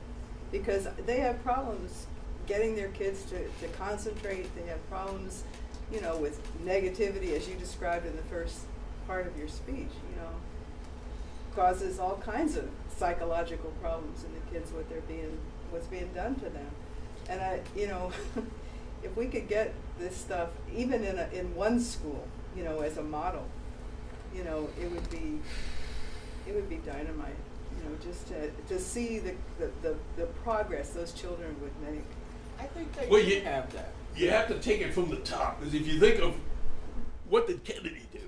because they have problems getting their kids to concentrate. They have problems, you know, with negativity, as you described in the first part of your speech. You know, causes all kinds of psychological problems in the kids, what's being done to them. And you know, if we could get this stuff even in one school, you know, as a model, you know, it would be dynamite. You know, just to see the progress those children would make. I think they Well, do you have that. You have to take it from the top, because if you think of what did Kennedy do?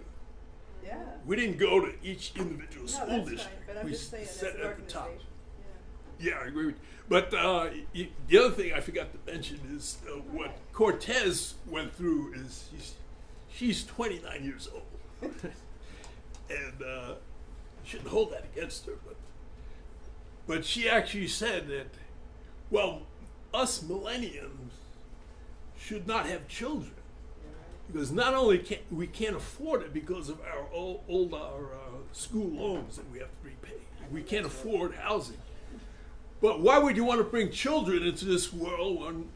Yeah. We didn't go to each individual No, school that's district. fine, but I'm We just saying as set an it at the top. organization. Yeah, I agree with you. But the other thing I forgot to mention is what Cortez went through is she's 29 years old. And you shouldn't hold that against her. But she actually said that, well, us millenniums should not have children. Because not only can't afford it because of our school loans that we have to repay. We can't afford housing. But why would you want to bring children into this world when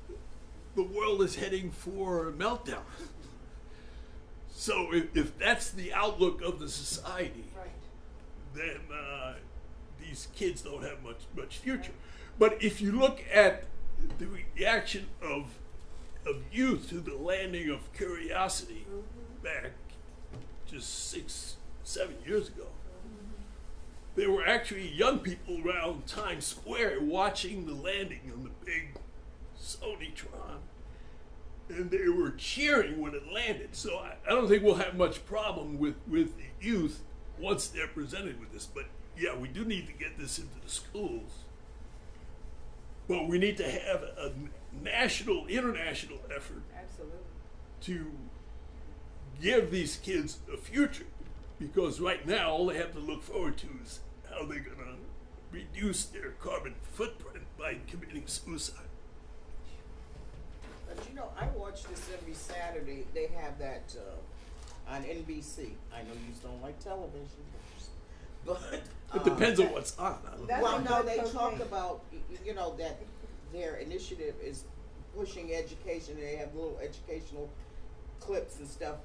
the world is heading for a meltdown? So if that's the outlook of the society, Right. then these kids don't have much future. But if you look at the reaction of youth to the landing of Curiosity back just 6-7 years ago, there were actually young people around Times Square watching the landing on the big Sonytron, and they were cheering when it landed. So I don't think we'll have much problem with the youth once they're presented with this. But yeah, we do need to get this into the schools. But we need to have a national, international effort Absolutely. to give these kids a future. Because right now, all they have to look forward to is how they're going to reduce their carbon footprint by committing suicide. But you know, I watch this every Saturday. They have that on NBC. I know you don't like television, but It depends on what's on. That's well, a no, good they cocaine. talk about, you know, that their initiative is pushing education. They have little educational clips and stuff,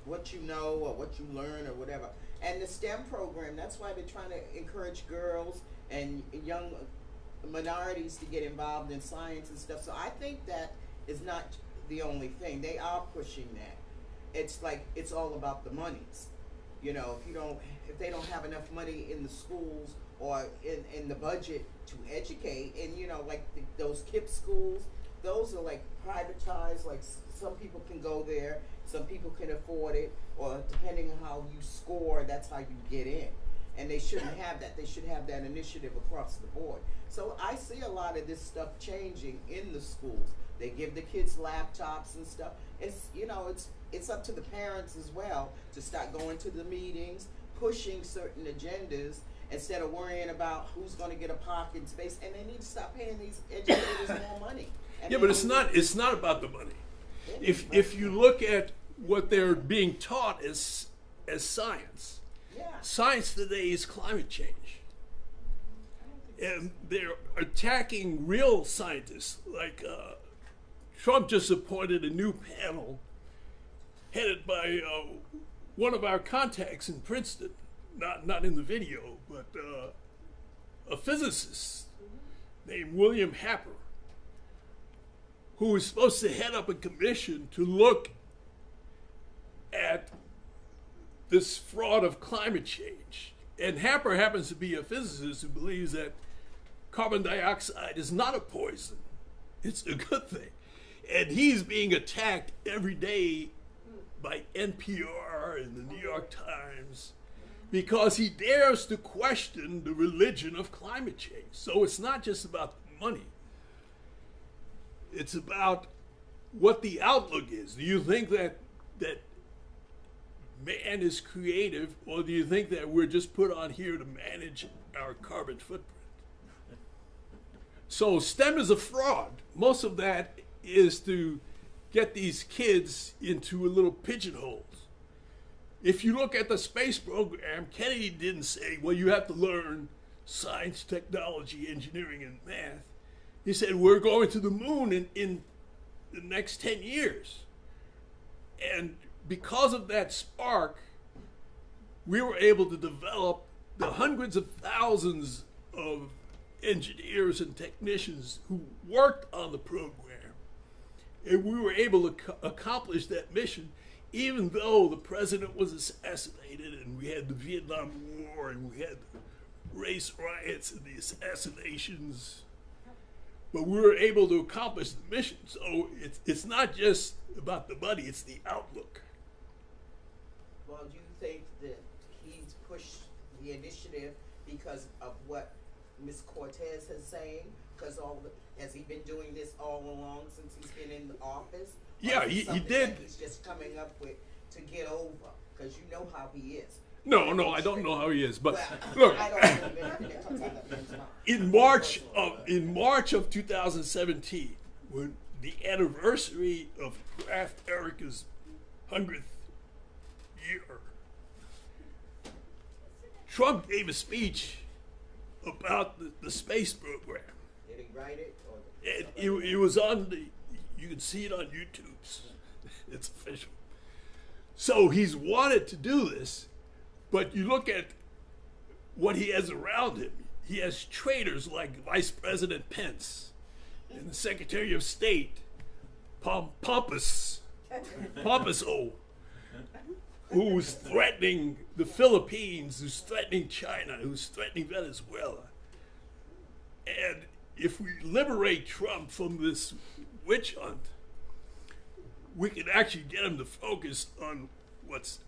what you know or what you learn or whatever. And the STEM program, that's why they're trying to encourage girls and young minorities to get involved in science and stuff. So I think that is not the only thing. They are pushing that. It's like, it's all about the monies. You know, if they don't have enough money in the schools or in the budget to educate, and you know, like those KIPP schools, those are like privatized. Like some people can go there, some people can afford it, or depending on how you score, that's how you get in. And they shouldn't have that. They should have that initiative across the board. So I see a lot of this stuff changing in the schools. They give the kids laptops and stuff. It's, you know, it's up to the parents as well to start going to the meetings, pushing certain agendas instead of worrying about who's going to get a parking space. And they need to stop paying these educators more money. And Yeah, they but it's don't- not about the money. It is If you look at what they're being taught as science, yeah. science today is climate change. And they're attacking real scientists. Like Trump just appointed a new panel headed by one of our contacts in Princeton, not in the video, but a physicist named William Happer, who is supposed to head up a commission to look at this fraud of climate change. And Happer happens to be a physicist who believes that carbon dioxide is not a poison. It's a good thing. And he's being attacked every day by NPR and the New York Times. because he dares to question the religion of climate change. So it's not just about money. It's about what the outlook is. Do you think that man is creative, or do you think that we're just put on here to manage our carbon footprint? So STEM is a fraud. Most of that is to get these kids into little pigeonholes. If you look at the space program, Kennedy didn't say, well, you have to learn science, technology, engineering, and math. He said, we're going to the moon in the next 10 years. And because of that spark, we were able to develop the hundreds of thousands of engineers and technicians who worked on the program. And we were able to accomplish that mission, even though the president was assassinated, and we had the Vietnam War, and we had the race riots and the assassinations. But we were able to accomplish the mission. So it's not just about the money, it's the outlook. Well, do you think that he's pushed the initiative because of what Ms. Cortez is saying? Because has he been doing this all along since he's been in the office? Yeah, he did. That he's just coming up with to get over, because you know how he is. No, I don't know how he is, but well, look. I don't know anything that comes out of men's mouth. In March of 2017, when the anniversary of Kraft Erica's 100th year, Trump gave a speech about the space program. Did he write it? It was on you can see it on YouTube. It's official. So he's wanted to do this, but you look at what he has around him. He has traitors like Vice President Pence and the Secretary of State, Pompous, who's threatening the Philippines, who's threatening China, who's threatening Venezuela. And if we liberate Trump from this witch hunt, we can actually get him to focus on what's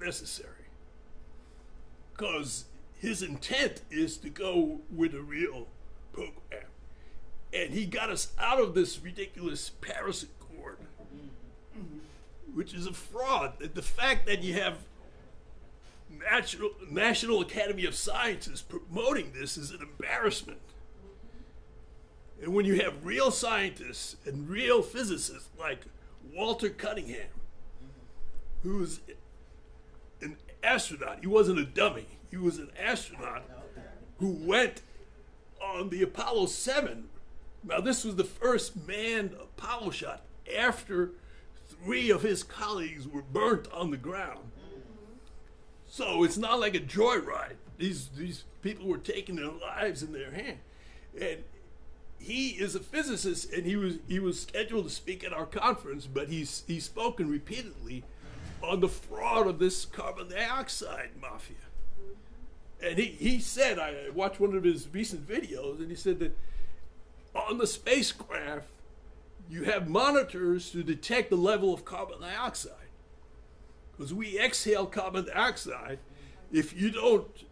necessary. Because his intent is to go with a real program. And he got us out of this ridiculous Paris Accord, which is a fraud. The fact that you have National Academy of Sciences promoting this is an embarrassment. And when you have real scientists and real physicists like Walter Cunningham, who's an astronaut, he wasn't a dummy, he was an astronaut who went on the Apollo 7. Now, this was the first manned Apollo shot after 3 of his colleagues were burnt on the ground. So it's not like a joyride. These people were taking their lives in their hand. And he is a physicist, and he was scheduled to speak at our conference, but he's spoken repeatedly on the fraud of this carbon dioxide mafia. And he said, I watched one of his recent videos, and he said that on the spacecraft, you have monitors to detect the level of carbon dioxide. Because we exhale carbon dioxide, if you don't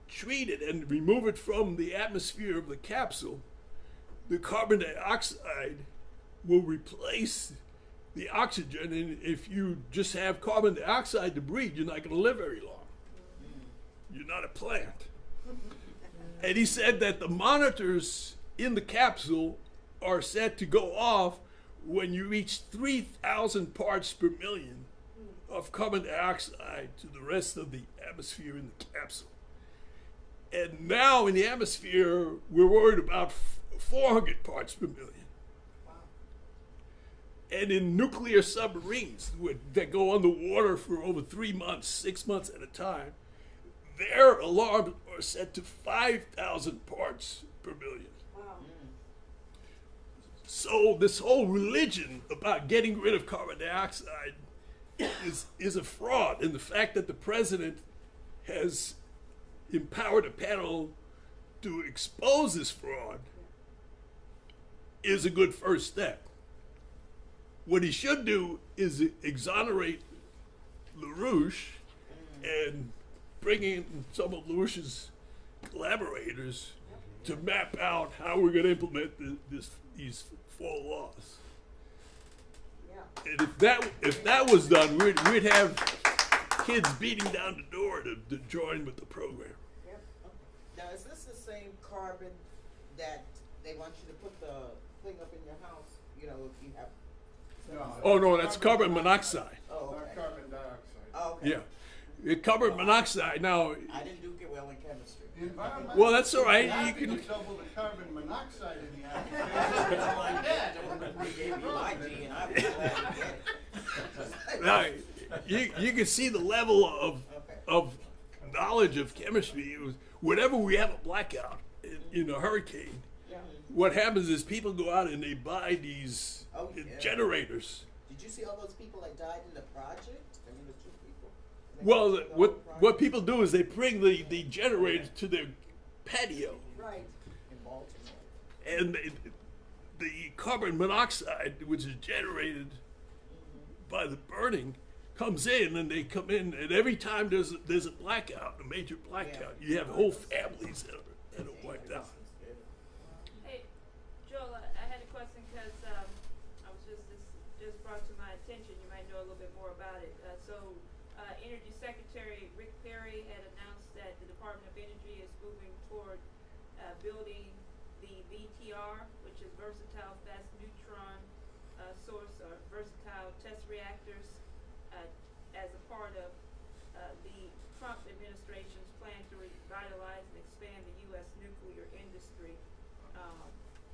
treat it and remove it from the atmosphere of the capsule, the carbon dioxide will replace the oxygen, and if you just have carbon dioxide to breathe, you're not going to live very long. You're not a plant. And he said that the monitors in the capsule are set to go off when you reach 3,000 parts per million of carbon dioxide to the rest of the atmosphere in the capsule. And now in the atmosphere, we're worried about 400 parts per million. Wow. And in nuclear submarines that go underwater for over 3 months, 6 months at a time, their alarms are set to 5,000 parts per million. Wow. So this whole religion about getting rid of carbon dioxide is a fraud. And the fact that the president has empowered a panel to expose this fraud is a good first step. What he should do is exonerate LaRouche and bringing in some of LaRouche's collaborators to map out how we're going to implement these 4 laws. Yeah. And if that was done, we'd have kids beating down the door to join with the program. Yep. Okay. Now, is this the same carbon that they want you to put the thing up in your house? You know, if you have. No. Oh no, that's carbon monoxide. Oh, Not okay. carbon dioxide. Oh, okay. Yeah, carbon monoxide. Now, I didn't do get well in chemistry. The environmental well, that's all right. happy You can. to double the carbon monoxide in the atmosphere. It's like that. They gave me my G and I was glad to get it. Now, you can see the level of Okay. of knowledge of chemistry. It was, whenever we have a blackout in a hurricane, Yeah. what happens is people go out and they buy these Oh, yeah. generators. Did you see all those people that died in the project? I mean, the 2 people. They Well, went through the whole what project. people do is they bring the generator to their patio, Right. In Baltimore. and the carbon monoxide, which is generated by the burning, comes in, and they come in, and every time there's a blackout, a major blackout, you have whole families that are wiped out. Hey, Joel, I had a question because I was just brought to my attention. You might know a little bit more about it. Energy Secretary Rick Perry had announced that the Department of Energy is moving toward building the VTR, which is versatile fast neutron source or versatile test reactors, as a part of the Trump administration's plan to revitalize and expand the U.S. nuclear industry.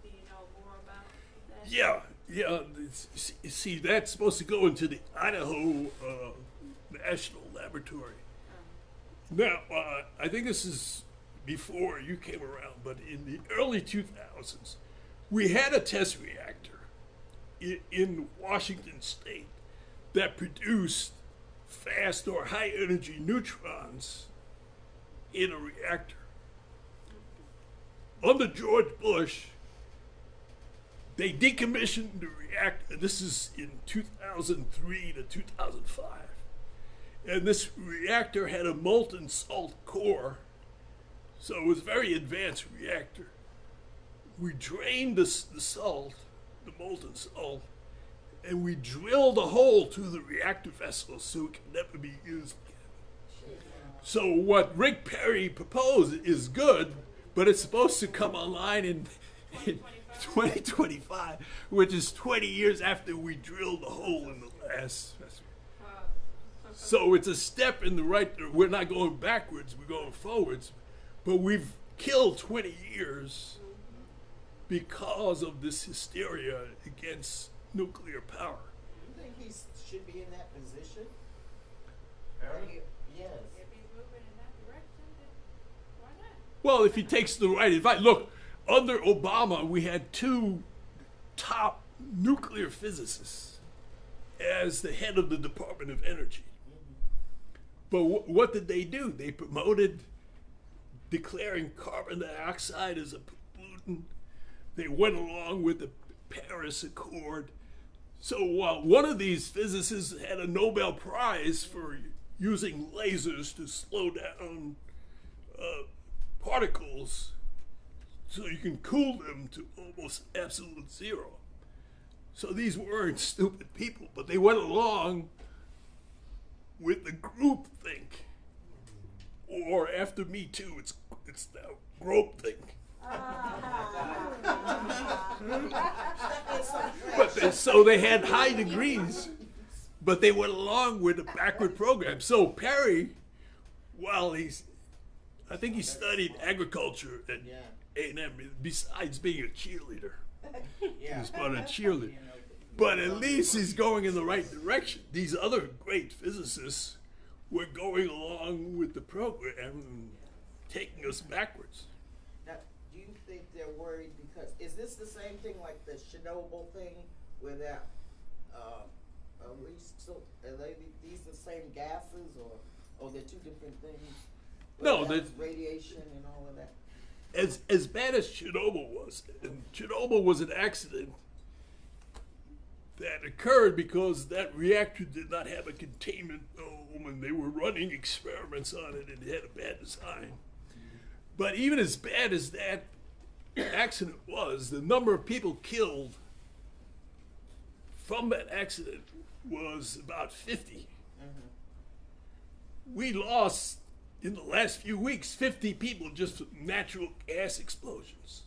Do you know more about that? Yeah. See, that's supposed to go into the Idaho National Laboratory. Now, I think this is before you came around, but in the early 2000s, we had a test reactor in Washington State that produced fast or high energy neutrons in a reactor. Under George Bush, they decommissioned the reactor. This is in 2003 to 2005. And this reactor had a molten salt core, so it was a very advanced reactor. We drained the salt, the molten salt, and we drilled a hole through the reactor vessel so it can never be used again. So what Rick Perry proposed is good, but it's supposed to come online in 2025, which is 20 years after we drilled the hole in the last vessel. So it's a step in the right. We're not going backwards, we're going forwards, but we've killed 20 years because of this hysteria against nuclear power. You think he should be in that position? Harry? Yes. If he's moving in that direction, then why not? Well, if he takes the right advice. Look, under Obama, we had 2 top nuclear physicists as the head of the Department of Energy. But what did they do? They promoted declaring carbon dioxide as a pollutant. They went along with the Paris Accord. So one of these physicists had a Nobel Prize for using lasers to slow down particles so you can cool them to almost absolute zero. So these weren't stupid people, but they went along with the groupthink, or after Me Too, it's now gropethink. So they had high degrees, but they went along with the backward program. So Perry, while I think he studied agriculture at A&M, besides being a cheerleader. He was part of a cheerleader. But at least he's going in the right direction. These other great physicists were going along with the program and taking us backwards. Now, do you think they're worried because, is this the same thing like the Chernobyl thing where they're, are these the same gases or they're 2 different things? No, that's radiation and all of that. As bad as Chernobyl was, and Chernobyl was an accident that occurred because that reactor did not have a containment home, and they were running experiments on it, and it had a bad design. But even as bad as that accident was, the number of people killed from that accident was about 50. We lost, in the last few weeks, 50 people just from natural gas explosions.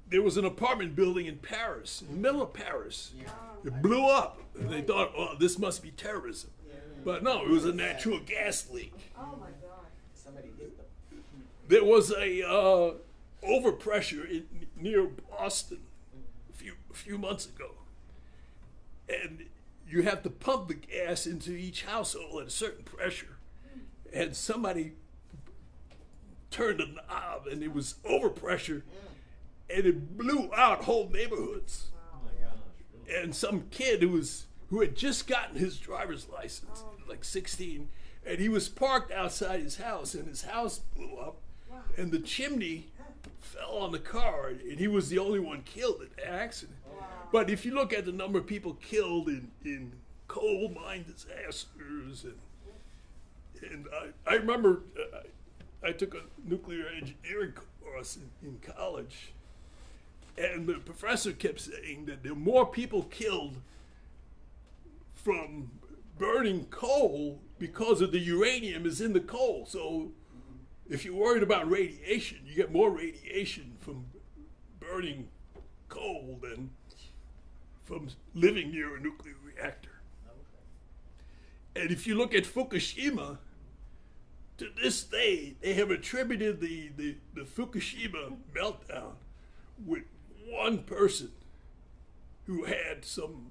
There was an apartment building in Paris, in the middle of Paris. It blew up. And they thought, oh, this must be terrorism. But no, it was a natural gas leak. Oh my God. Somebody hit them. There was a overpressure near Boston a few months ago. And you have to pump the gas into each household at a certain pressure. And somebody turned a knob, and it was overpressure. And it blew out whole neighborhoods. Oh my gosh. And some kid who had just gotten his driver's license, like 16, and he was parked outside his house, and his house blew up, and the chimney fell on the car, and he was the only one killed in the accident. But if you look at the number of people killed in coal mine disasters, and I remember I took a nuclear engineering course in college. And the professor kept saying that there are more people killed from burning coal because of the uranium is in the coal. So if you're worried about radiation, you get more radiation from burning coal than from living near a nuclear reactor. And if you look at Fukushima, to this day, they have attributed the Fukushima meltdown with one person who had some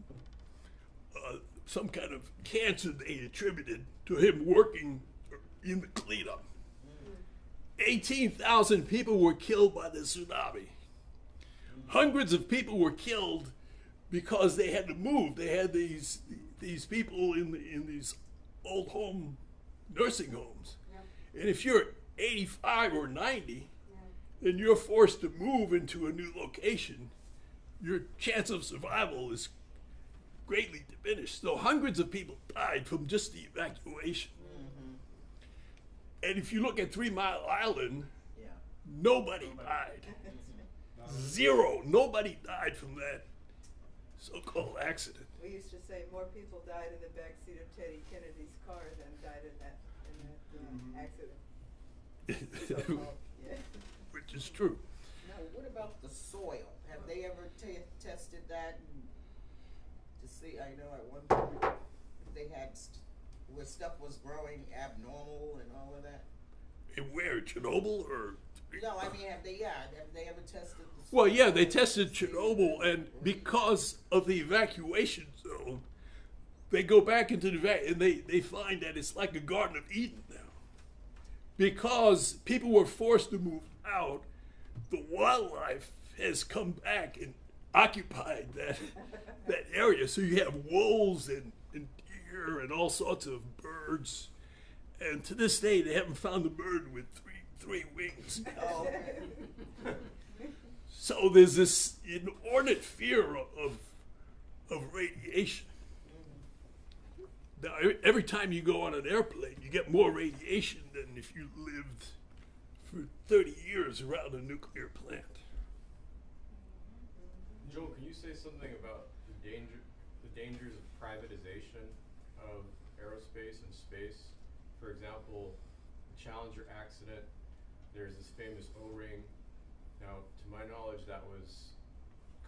kind of cancer they attributed to him working in the cleanup. 18,000 people were killed by the tsunami. Hundreds of people were killed because they had to move. They had these people in these old home nursing homes. And if you're 85 or 90, and you're forced to move into a new location, your chance of survival is greatly diminished. So hundreds of people died from just the evacuation. And if you look at 3 Mile Island, nobody died. Zero. Nobody died from that so-called accident. We used to say more people died in the backseat of Teddy Kennedy's car than died in that accident. So-called, yeah. Which is true. Now, what about the soil? Have they ever tested that to see? I know at one point they had where stuff was growing abnormal and all of that. And where, Chernobyl or? No, I mean, have they ever tested the soil? Well, yeah, they tested Chernobyl, and because of the evacuation zone, they go back into the and they find that it's like a Garden of Eden now. Because people were forced to move out, the wildlife has come back and occupied that area. So you have wolves and deer and all sorts of birds. And to this day, they haven't found a bird with three wings. Oh. So there's this inordinate fear of radiation. Now, every time you go on an airplane, you get more radiation than if you lived for 30 years around a nuclear plant. Joel, can you say something about the dangers of privatization of aerospace and space? For example, the Challenger accident, there's this famous O-ring. Now, to my knowledge, that was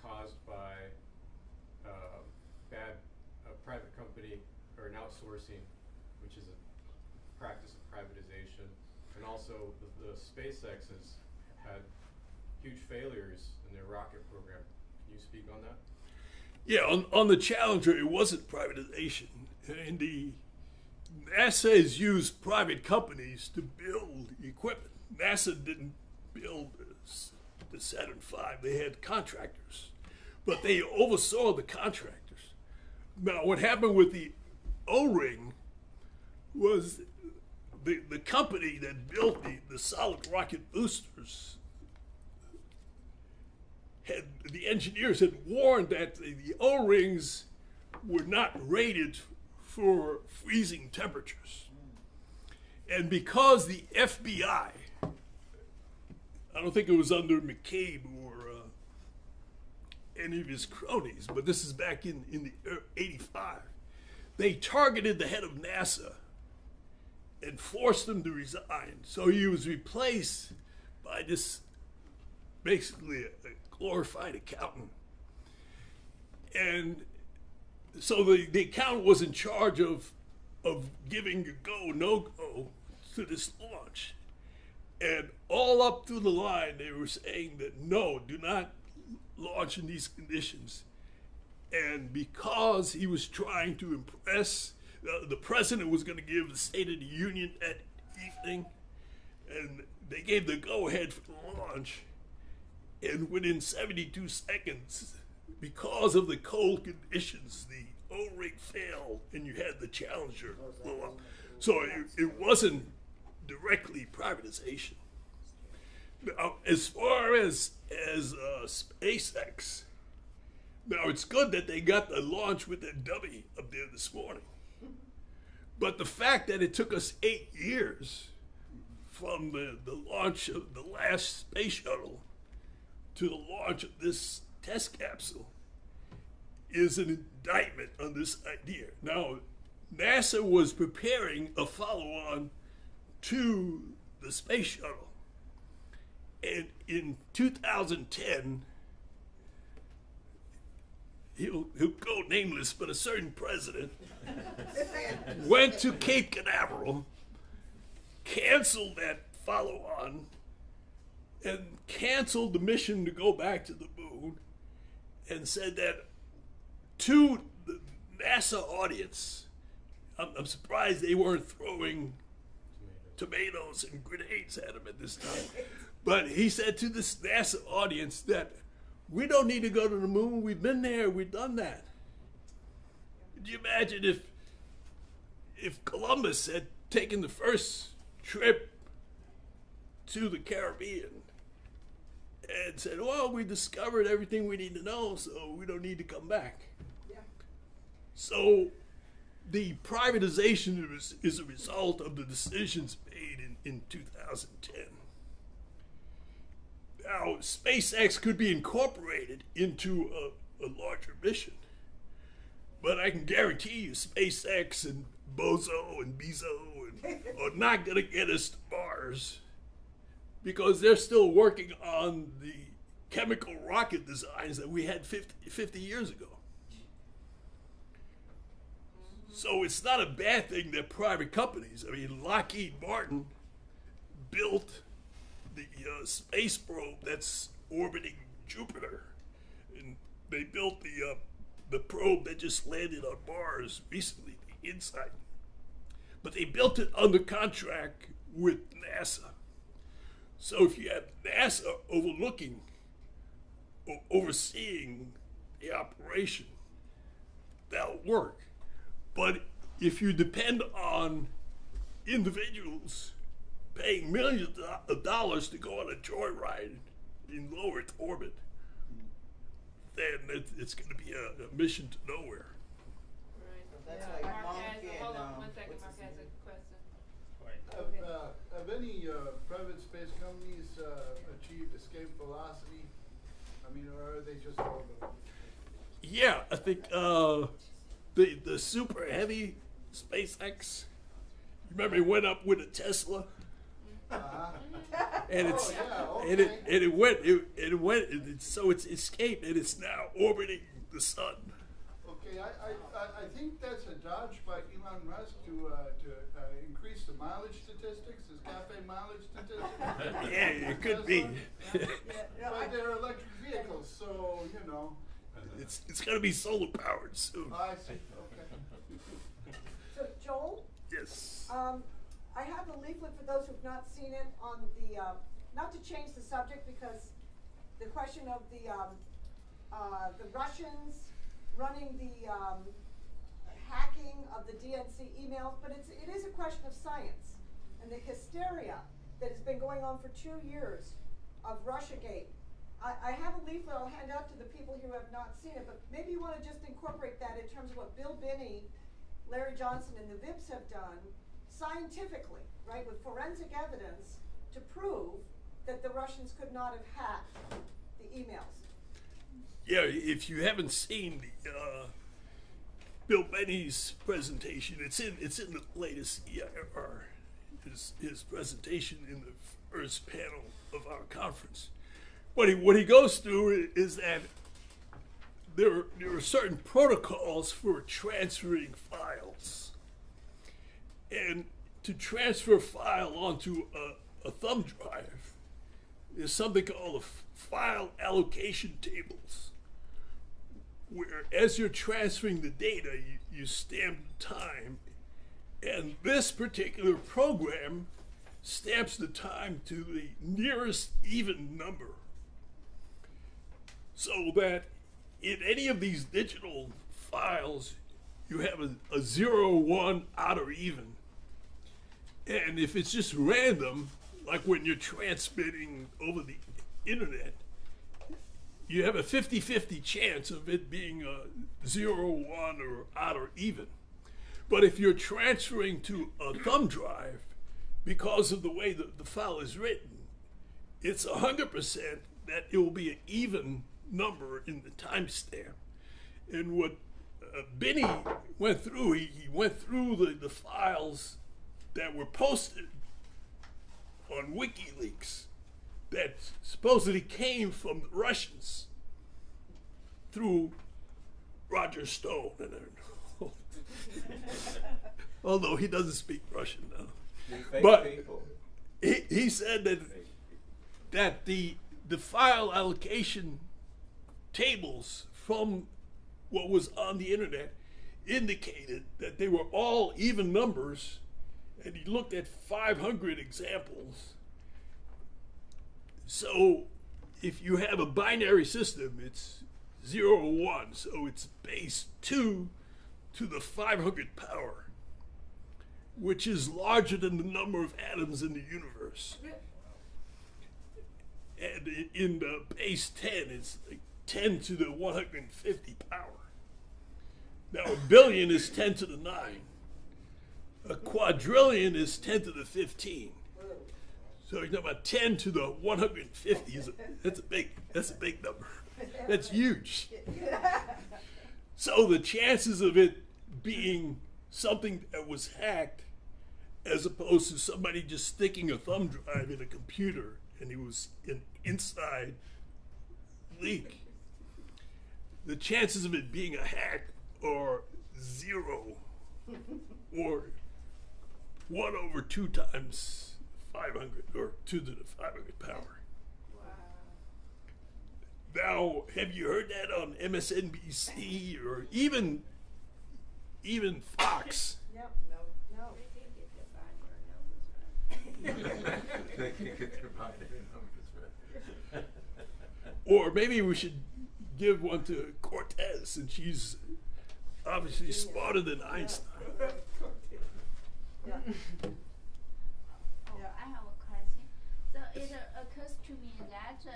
caused by a private company or an outsourcing, which is a practice of privatization. And also, the SpaceX has had huge failures in their rocket program. Can you speak on that? Yeah, on the Challenger, it wasn't privatization. And the NASA has used private companies to build equipment. NASA didn't build the Saturn V. They had contractors, but they oversaw the contractors. Now, what happened with the O-ring was the company that built the solid rocket boosters the engineers had warned that the O-rings were not rated for freezing temperatures. And because the FBI, I don't think it was under McCabe or any of his cronies, but this is back in the 85, they targeted the head of NASA and forced him to resign. So he was replaced by this, basically a glorified accountant. And so the accountant was in charge of giving a go, no go to this launch. And all up through the line, they were saying that no, do not launch in these conditions. And because he was trying to impress, the president was going to give the State of the Union that evening, and they gave the go-ahead for the launch. And within 72 seconds, because of the cold conditions, the O-ring failed, and you had the Challenger blow up. So it wasn't directly privatization. Now, as far as SpaceX, now it's good that they got the launch with that dummy up there this morning. But the fact that it took us 8 years from the launch of the last space shuttle to the launch of this test capsule is an indictment on this idea. Now, NASA was preparing a follow-on to the space shuttle. And in 2010, he'll go nameless, but a certain president went to Cape Canaveral, canceled that follow-on, and canceled the mission to go back to the moon, and said that to the NASA audience, I'm surprised they weren't throwing tomatoes and grenades at him at this time. But he said to this NASA audience that we don't need to go to the moon. We've been there. We've done that. Could you imagine if Columbus had taken the first trip to the Caribbean and said, well, we discovered everything we need to know, so we don't need to come back. Yeah. So the privatization is a result of the decisions made in 2010. Now, SpaceX could be incorporated into a larger mission, but I can guarantee you SpaceX and Bozo and Bezos are not going to get us to Mars because they're still working on the chemical rocket designs that we had 50 years ago. So it's not a bad thing that private companies, I mean, Lockheed Martin built the space probe that's orbiting Jupiter, and they built the probe that just landed on Mars recently, the InSight. But they built it under contract with NASA. So if you have NASA overseeing the operation, that'll work. But if you depend on individuals paying millions of dollars to go on a joyride in low Earth orbit, then it's going to be a mission to nowhere. That's Yeah. like Mark Monk has, and, hold on one second, what's Mark his has name? a question. Have any private space companies achieved escape velocity? I mean, or are they just all the... Yeah, I think the super heavy SpaceX, remember it went up with a Tesla? And it's so it's escaped and it's now orbiting the sun. Okay, I think that's a dodge by Elon Musk to increase the mileage statistics, his cafe mileage statistics. Yeah, it could be. But they're electric vehicles, so you know. It's gonna be solar powered soon. I see. Okay. So Joel, Yes. I have a leaflet for those who've not seen it on the, not to change the subject because the question of the Russians running the hacking of the DNC emails, but it is a question of science and the hysteria that has been going on for 2 years of Russiagate. I have a leaflet I'll hand out to the people who have not seen it, but maybe you want to just incorporate that in terms of what Bill Binney Larry Johnson and the VIPs have done scientifically, right, with forensic evidence to prove that the Russians could not have hacked the emails. Yeah, if you haven't seen the Bill Benny's presentation, it's in the latest EIR, his presentation in the first panel of our conference. What he goes through is that there are certain protocols for transferring files. And to transfer a file onto a thumb drive, there's something called file allocation tables, where as you're transferring the data, you stamp the time, and this particular program stamps the time to the nearest even number, so that in any of these digital files, you have a 0, 1, odd, or even. And if it's just random, like when you're transmitting over the internet, you have a 50-50 chance of it being a 0, 1, or odd or even. But if you're transferring to a thumb drive, because of the way the file is written, it's 100% that it will be an even number in the timestamp. And what Benny went through, he went through the files that were posted on WikiLeaks that supposedly came from the Russians through Roger Stone. And although he doesn't speak Russian now. But he said that the file allocation tables from what was on the internet indicated that they were all even numbers, and he looked at 500 examples. So if you have a binary system, it's 0 or 1, so it's base 2 to the 500th power, which is larger than the number of atoms in the universe. And in the base 10, it's like 10 to the 150 power. Now a billion is 10 to the 9. A quadrillion is 10 to the 15. So you're talking about 10 to the 150. That's a big number. That's huge. So the chances of it being something that was hacked, as opposed to somebody just sticking a thumb drive in a computer and it was an inside leak, the chances of it being a hack are 0 or 1 over 2 times 500 or 2 to the 500 power. Wow. Now, have you heard that on MSNBC or even Fox? Yep. No. They can get their binary numbers right. Or maybe we should give one to Cortez, and she's obviously smarter than Einstein. Yeah. I have a question. So it occurs to me that the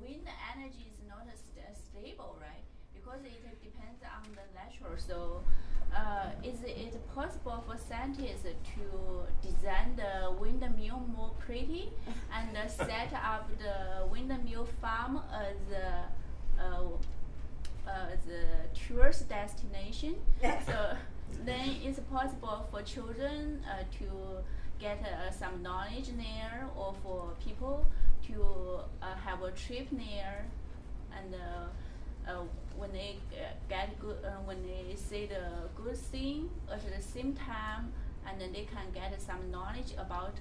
wind energy is not stable, right? Because it depends on the lateral. So is it possible for scientists to design the windmill more pretty and set up the windmill farm as the tourist destination? So then it's possible for children to get some knowledge there, or for people to have a trip there, and when they get good, when they see the good thing at the same time, and then they can get some knowledge about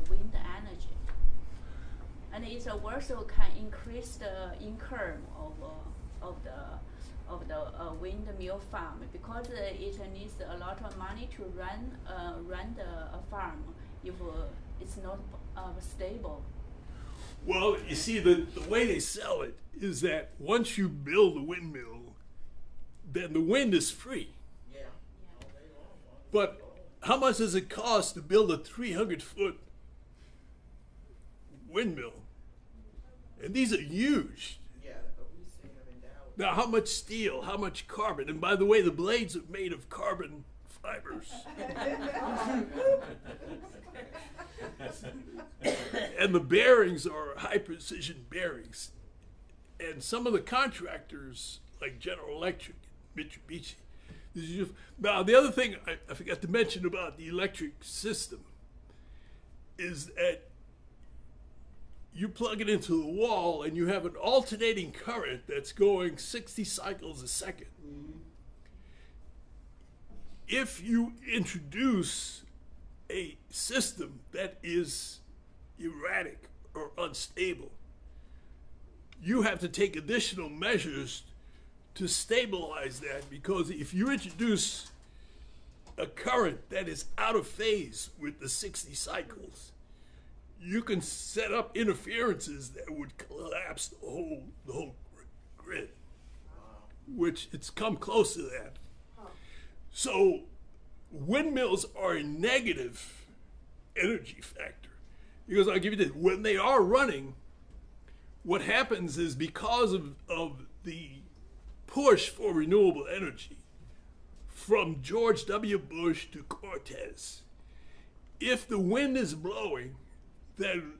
wind energy, and it also can increase the income of the windmill farm, because it needs a lot of money to run the farm if it's not stable. Well, you see, the way they sell it is that once you build a windmill, then the wind is free. Yeah. But how much does it cost to build a 300-foot windmill? And these are huge. Yeah, but we see them in Dallas. Now, how much steel, how much carbon? And by the way, the blades are made of carbon fibers. And the bearings are high precision bearings. And some of the contractors, like General Electric, Mitsubishi. Now, the other thing I forgot to mention about the electric system is that you plug it into the wall and you have an alternating current that's going 60 cycles a second. If you introduce a system that is erratic or unstable, you have to take additional measures to stabilize that, because if you introduce a current that is out of phase with the 60 cycles, you can set up interferences that would collapse the whole grid, which it's come close to that. So windmills are a negative energy factor, because I'll give you this: when they are running, what happens is, because of the push for renewable energy from George W. Bush to Cortez, if the wind is blowing, then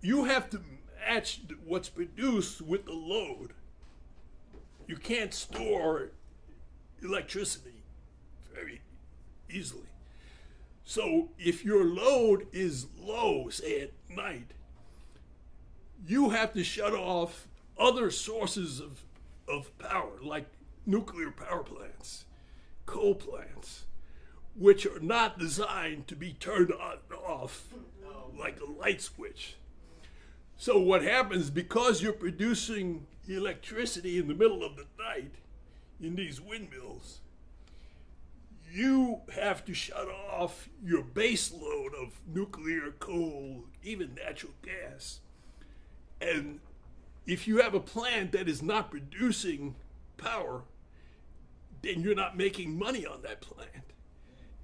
you have to match what's produced with the load. You can't store electricity very easily. So if your load is low, say at night, you have to shut off other sources of power, like nuclear power plants, coal plants, which are not designed to be turned on and off like a light switch. So what happens, because you're producing electricity in the middle of the night in these windmills, you have to shut off your base load of nuclear, coal, even natural gas. And if you have a plant that is not producing power, then you're not making money on that plant.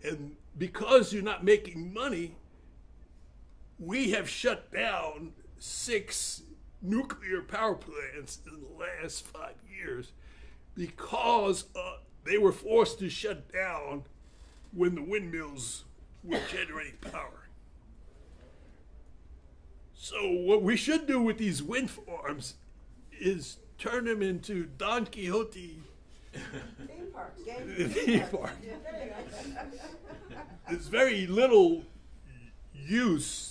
And because you're not making money, we have shut down 6 nuclear power plants in the last 5 years because they were forced to shut down when the windmills were generating power. So what we should do with these wind farms is turn them into Don Quixote Theme parks. theme parks. There's very little use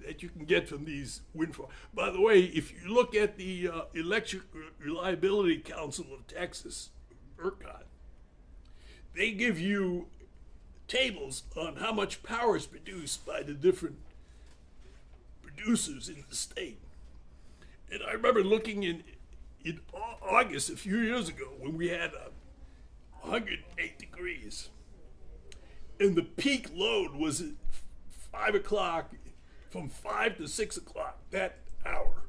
that you can get from these wind farms. By the way, if you look at the Electric Reliability Council of Texas, ERCOT, they give you tables on how much power is produced by the different producers in the state. And I remember looking in August a few years ago when we had 108 degrees, and the peak load was at 5 o'clock, from 5 to 6 o'clock that hour.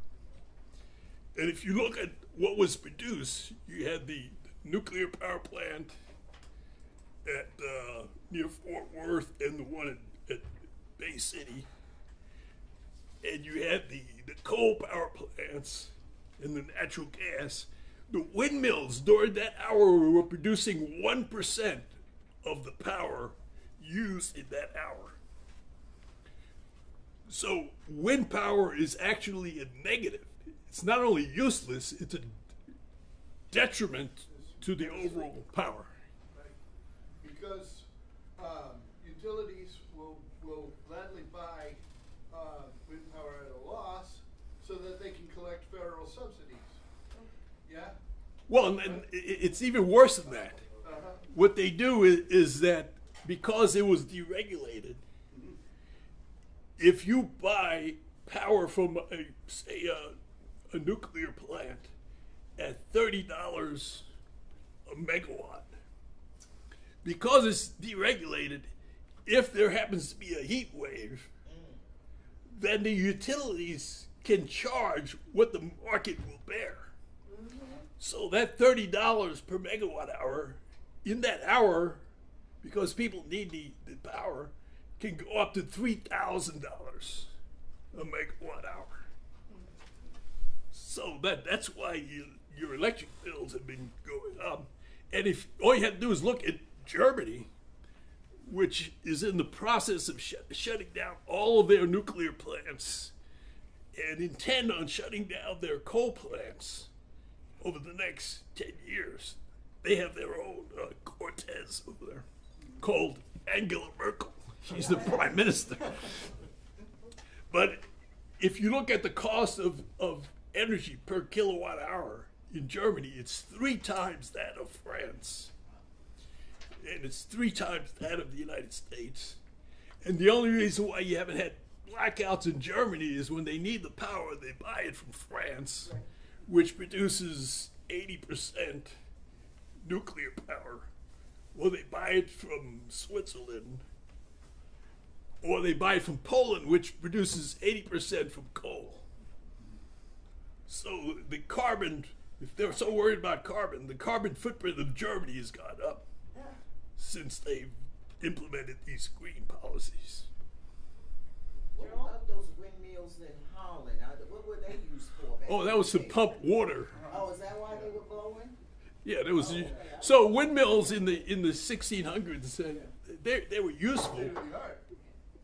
And if you look at what was produced, you had the nuclear power plant at near Fort Worth and the one at Bay City, and you had the coal power plants and the natural gas. The windmills during that hour were producing 1% of the power used in that hour. So wind power is actually a negative. It's not only useless, it's a detriment to the overall power. Because utilities will gladly buy wind power at a loss so that they can collect federal subsidies. Yeah? Well, and it's even worse than that. What they do is that because it was deregulated, if you buy power from, say, a nuclear plant at $30 a megawatt, because it's deregulated, if there happens to be a heat wave, then the utilities can charge what the market will bear. So that $30 per megawatt hour, in that hour, because people need the power, can go up to $3,000 a megawatt hour. So that's why your electric bills have been going up. And if all you have to do is look at Germany, which is in the process of shutting down all of their nuclear plants and intend on shutting down their coal plants over the next 10 years. They have their own Cortez over there called Angela Merkel. She's the prime minister. But if you look at the cost of energy per kilowatt hour in Germany, it's 3 times that of France. And it's 3 times that of the United States. And the only reason why you haven't had blackouts in Germany is when they need the power, they buy it from France, which produces 80% nuclear power. Or they buy it from Switzerland. Or they buy it from Poland, which produces 80% from coal. So the carbon, if they're so worried about carbon, the carbon footprint of Germany has gone up since they've implemented these green policies. What about those windmills in Holland? What were they used for? Oh, that was to pump water. Oh, is that why they were blowing? Yeah, there was. So windmills in the 1600s, they were useful,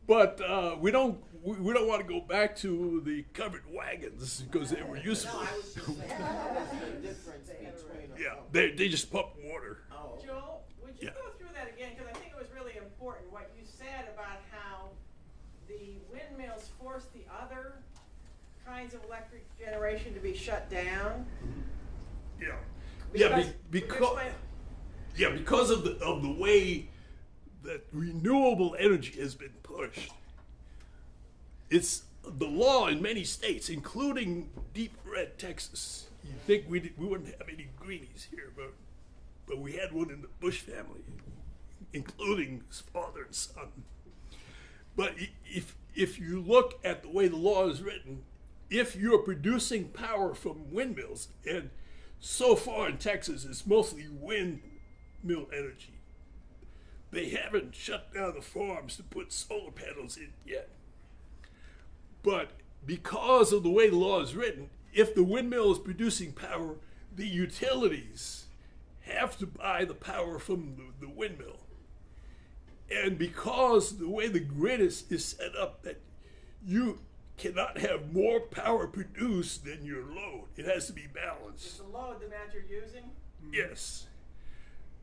but we don't want to go back to the covered wagons because they were useful. No, I was just saying, what's the difference between them? Yeah, they just pump water. Oh. Joel, would you go through that again? Because I think it was really important what you said about how the windmills forced the other kinds of electric generation to be shut down. Yeah. Because Because of the way that renewable energy has been pushed. It's the law in many states, including deep red Texas. You'd think we wouldn't have any greenies here, but we had one in the Bush family, including his father and son. But if you look at the way the law is written, if you're producing power from windmills, and so far in Texas it's mostly windmill energy, they haven't shut down the farms to put solar panels in yet. But because of the way the law is written, if the windmill is producing power, the utilities have to buy the power from the windmill. And because the way the grid is set up, that you cannot have more power produced than your load. It has to be balanced. Is the load the amount you're using? Yes.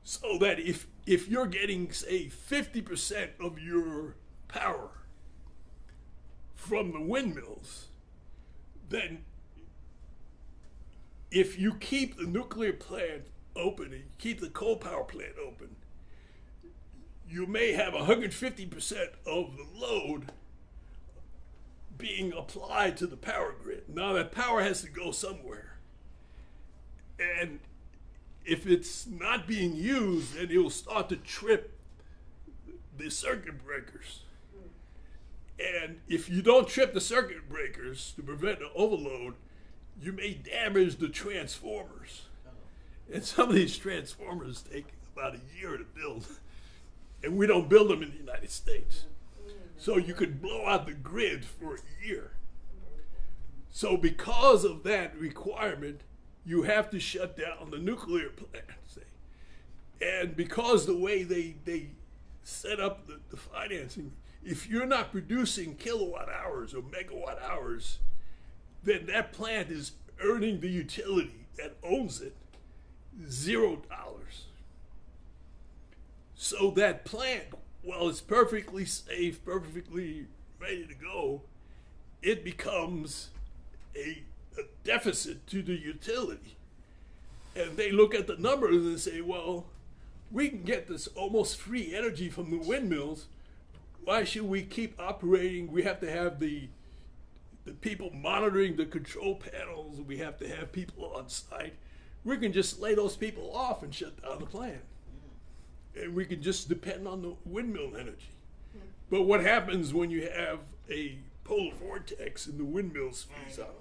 So that if you're getting, say, 50% of your power from the windmills, then if you keep the nuclear plant open and you keep the coal power plant open, you may have 150% of the load being applied to the power grid. Now that power has to go somewhere. And if it's not being used, then it will start to trip the circuit breakers. And if you don't trip the circuit breakers to prevent an overload, you may damage the transformers. And some of these transformers take about a year to build. And we don't build them in the United States. So you could blow out the grid for a year. So because of that requirement, you have to shut down the nuclear plants. And because the way they set up the financing, if you're not producing kilowatt hours or megawatt hours, then that plant is earning the utility that owns it $0. So that plant, while it's perfectly safe, perfectly ready to go, it becomes a deficit to the utility. And they look at the numbers and say, well, we can get this almost free energy from the windmills. Why should we keep operating? We have to have the people monitoring the control panels. We have to have people on site. We can just lay those people off and shut down the plant. And we can just depend on the windmill energy. But what happens when you have a polar vortex and the windmills freeze up?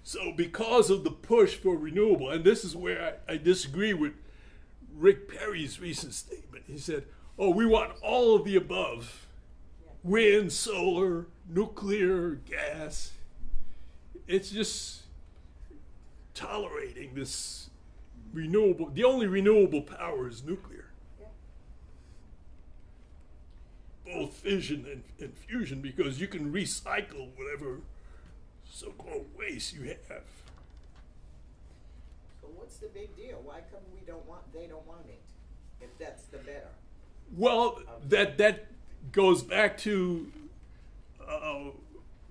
So because of the push for renewable, and this is where I disagree with Rick Perry's recent statement. He said, oh, we want all of the above. Wind, solar, nuclear, gas. It's just, tolerating this renewable. The only renewable power is nuclear. Both fission and fusion, because you can recycle whatever so-called waste you have. So what's the big deal? Why come they don't want it, if that's the better? Well, that goes back to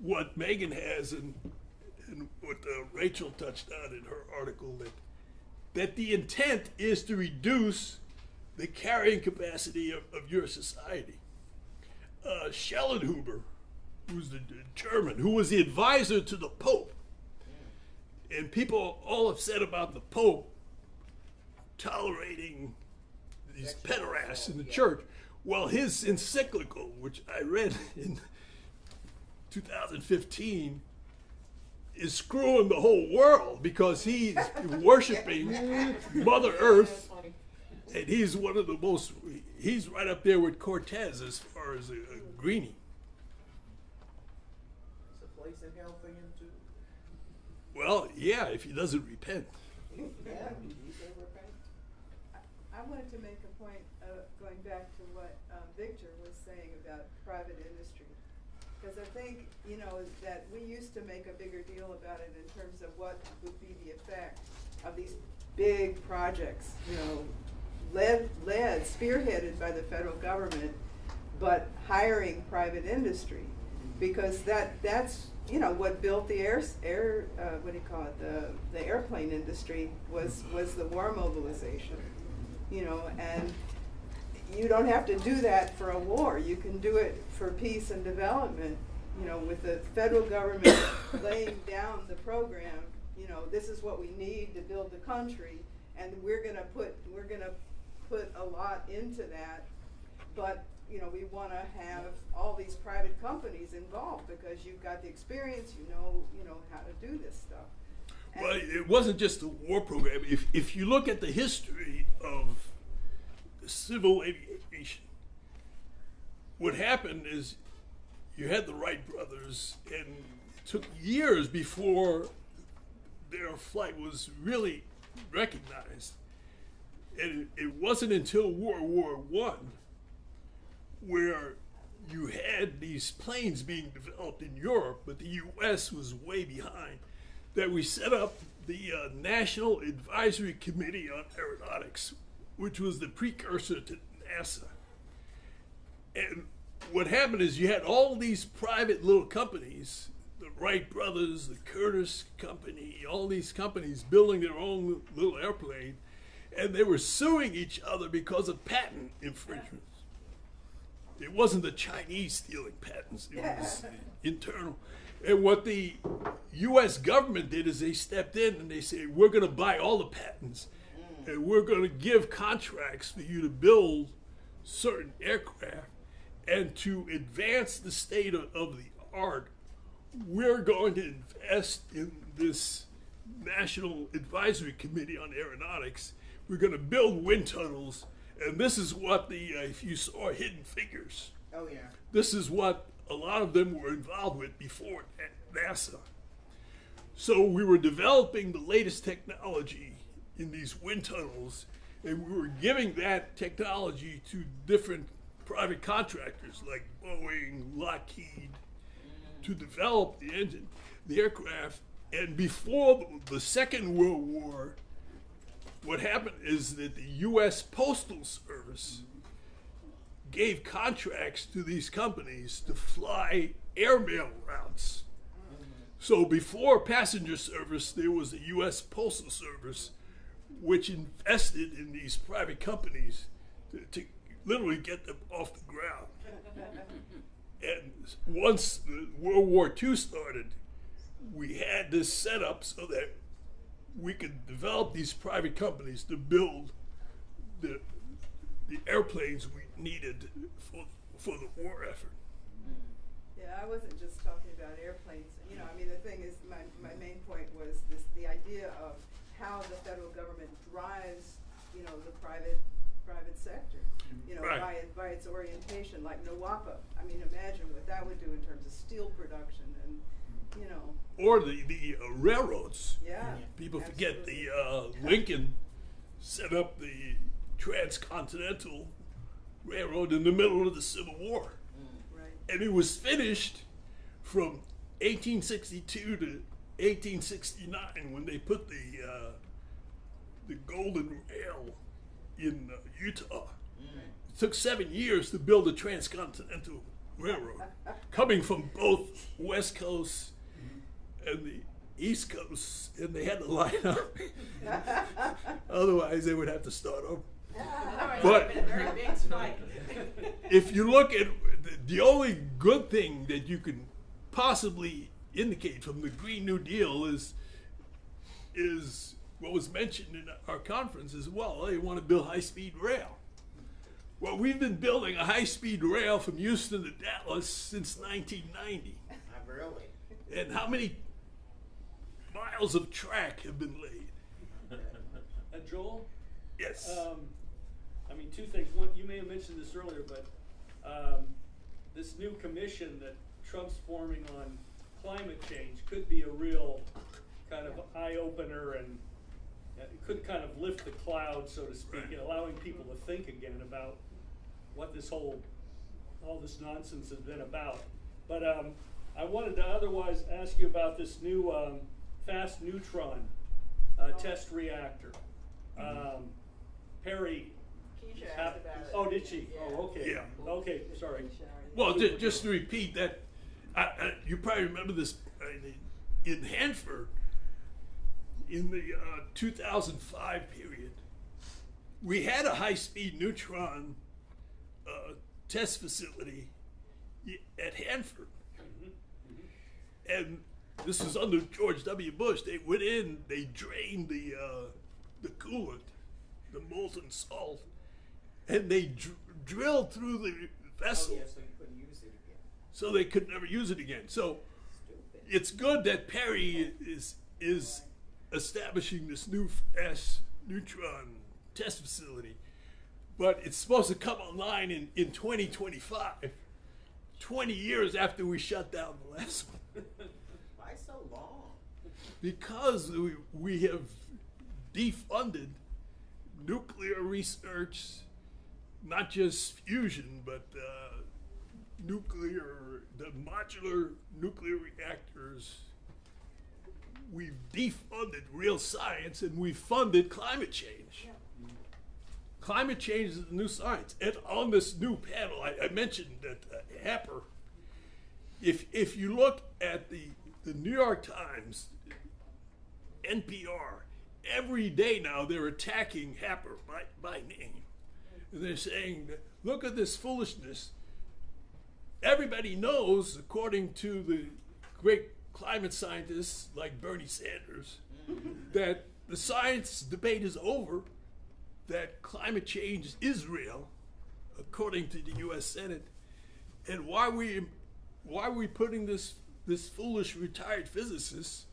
what Megan has and what Rachel touched on in her article, that the intent is to reduce the carrying capacity of your society. Schellenhuber, who's the German, who was the advisor to the Pope, and people all upset about the Pope tolerating these pederasts in the church. Well, his encyclical, which I read in 2015, is screwing the whole world because he's worshiping Mother Earth, and he's one of the most, he's right up there with Cortez as far as a greenie. It's a place in hell for him too. Well, yeah, if he doesn't repent. Yeah, he said repent. I wanted to make a point going back to what Victor was saying about private industry. Because I think, you know, that we used to make a bigger deal about it in terms of what would be the effect of these big projects, you know, spearheaded by the federal government, but hiring private industry. Because that's, you know, what built the the airplane industry was the war mobilization, you know, and you don't have to do that for a war. You can do it for peace and development, you know, with the federal government laying down the program, you know, this is what we need to build the country, and we're gonna put a lot into that, but you know, we want to have all these private companies involved because you've got the experience, you know how to do this stuff. And well, it wasn't just a war program. If you look at the history of civil aviation, what happened is you had the Wright brothers, and it took years before their flight was really recognized. And it wasn't until World War I where you had these planes being developed in Europe, but the U.S. was way behind, that we set up the National Advisory Committee on Aeronautics, which was the precursor to NASA. And what happened is you had all these private little companies, the Wright brothers, the Curtiss company, all these companies building their own little airplane, and they were suing each other because of patent infringements. It wasn't the Chinese stealing patents, it was internal. And what the U.S. government did is they stepped in and they said, we're going to buy all the patents, and we're going to give contracts for you to build certain aircraft, and to advance the state of the art, we're going to invest in this National Advisory Committee on Aeronautics. We're going to build wind tunnels, and this is what if you saw Hidden Figures, oh yeah, this is what a lot of them were involved with before NASA. So we were developing the latest technology in these wind tunnels, and we were giving that technology to different private contractors like Boeing, Lockheed, to develop the engine, the aircraft. And before the Second World War, what happened is that the U.S. Postal Service gave contracts to these companies to fly airmail routes. So before passenger service, there was the U.S. Postal Service, which invested in these private companies to literally get them off the ground. And once World War II started, we had this set up so that we could develop these private companies to build the airplanes we needed for the war effort. yeah, I wasn't just talking about airplanes. You know, I mean, the thing is, my main point was the idea of how the federal government drives, you know, the private sector, you know, Right. by its orientation, like NWAPA. I mean, imagine what that would do in terms of steel production and, you know. before the railroads. Yeah. People forget the Lincoln set up the transcontinental railroad in the middle of the Civil War. Right. And it was finished from 1862 to 1869 when they put the Golden Rail in Utah. It took 7 years to build a transcontinental railroad, coming from both West Coast and the East Coast, and they had to line up. Otherwise, they would have to start over. But if you look at the only good thing that you can possibly indicate from the Green New Deal is what was mentioned in our conference as well. They want to build high-speed rail. Well, we've been building a high-speed rail from Houston to Dallas since 1990. Not really. And how many miles of track have been laid? Joel? Yes. I mean, two things. One, you may have mentioned this earlier, but this new commission that Trump's forming on climate change could be a real kind of eye-opener, and it could kind of lift the cloud, so to speak, Right. allowing people to think again about what this all this nonsense has been about. But I wanted to otherwise ask you about this new fast neutron test reactor. Perry. Keisha asked about it. Oh, did she? Yeah. Oh, okay. Yeah. Okay, sorry. Well, just to repeat that, you probably remember this in Hanford in the 2005 period. We had a high-speed neutron test facility at Hanford. And this was under George W. Bush. They went in, they drained the coolant, the molten salt, and they drilled through the vessel. Oh, yeah, so you couldn't use it again. So they could never use it again. So it's good that Perry is establishing this new fast neutron test facility, but it's supposed to come online in 2025, 20 years after we shut down the last one. Why so long? Because we have defunded nuclear research, not just fusion, but the modular nuclear reactors. We've defunded real science, and we've funded climate change. Yeah. Climate change is the new science. And on this new panel, I mentioned that Happer, if you look at the New York Times, NPR, every day now they're attacking Happer by name. And they're saying, look at this foolishness. Everybody knows, according to the great climate scientists like Bernie Sanders, that the science debate is over, that climate change is real, according to the U.S. Senate. And why are we putting this foolish retired physicist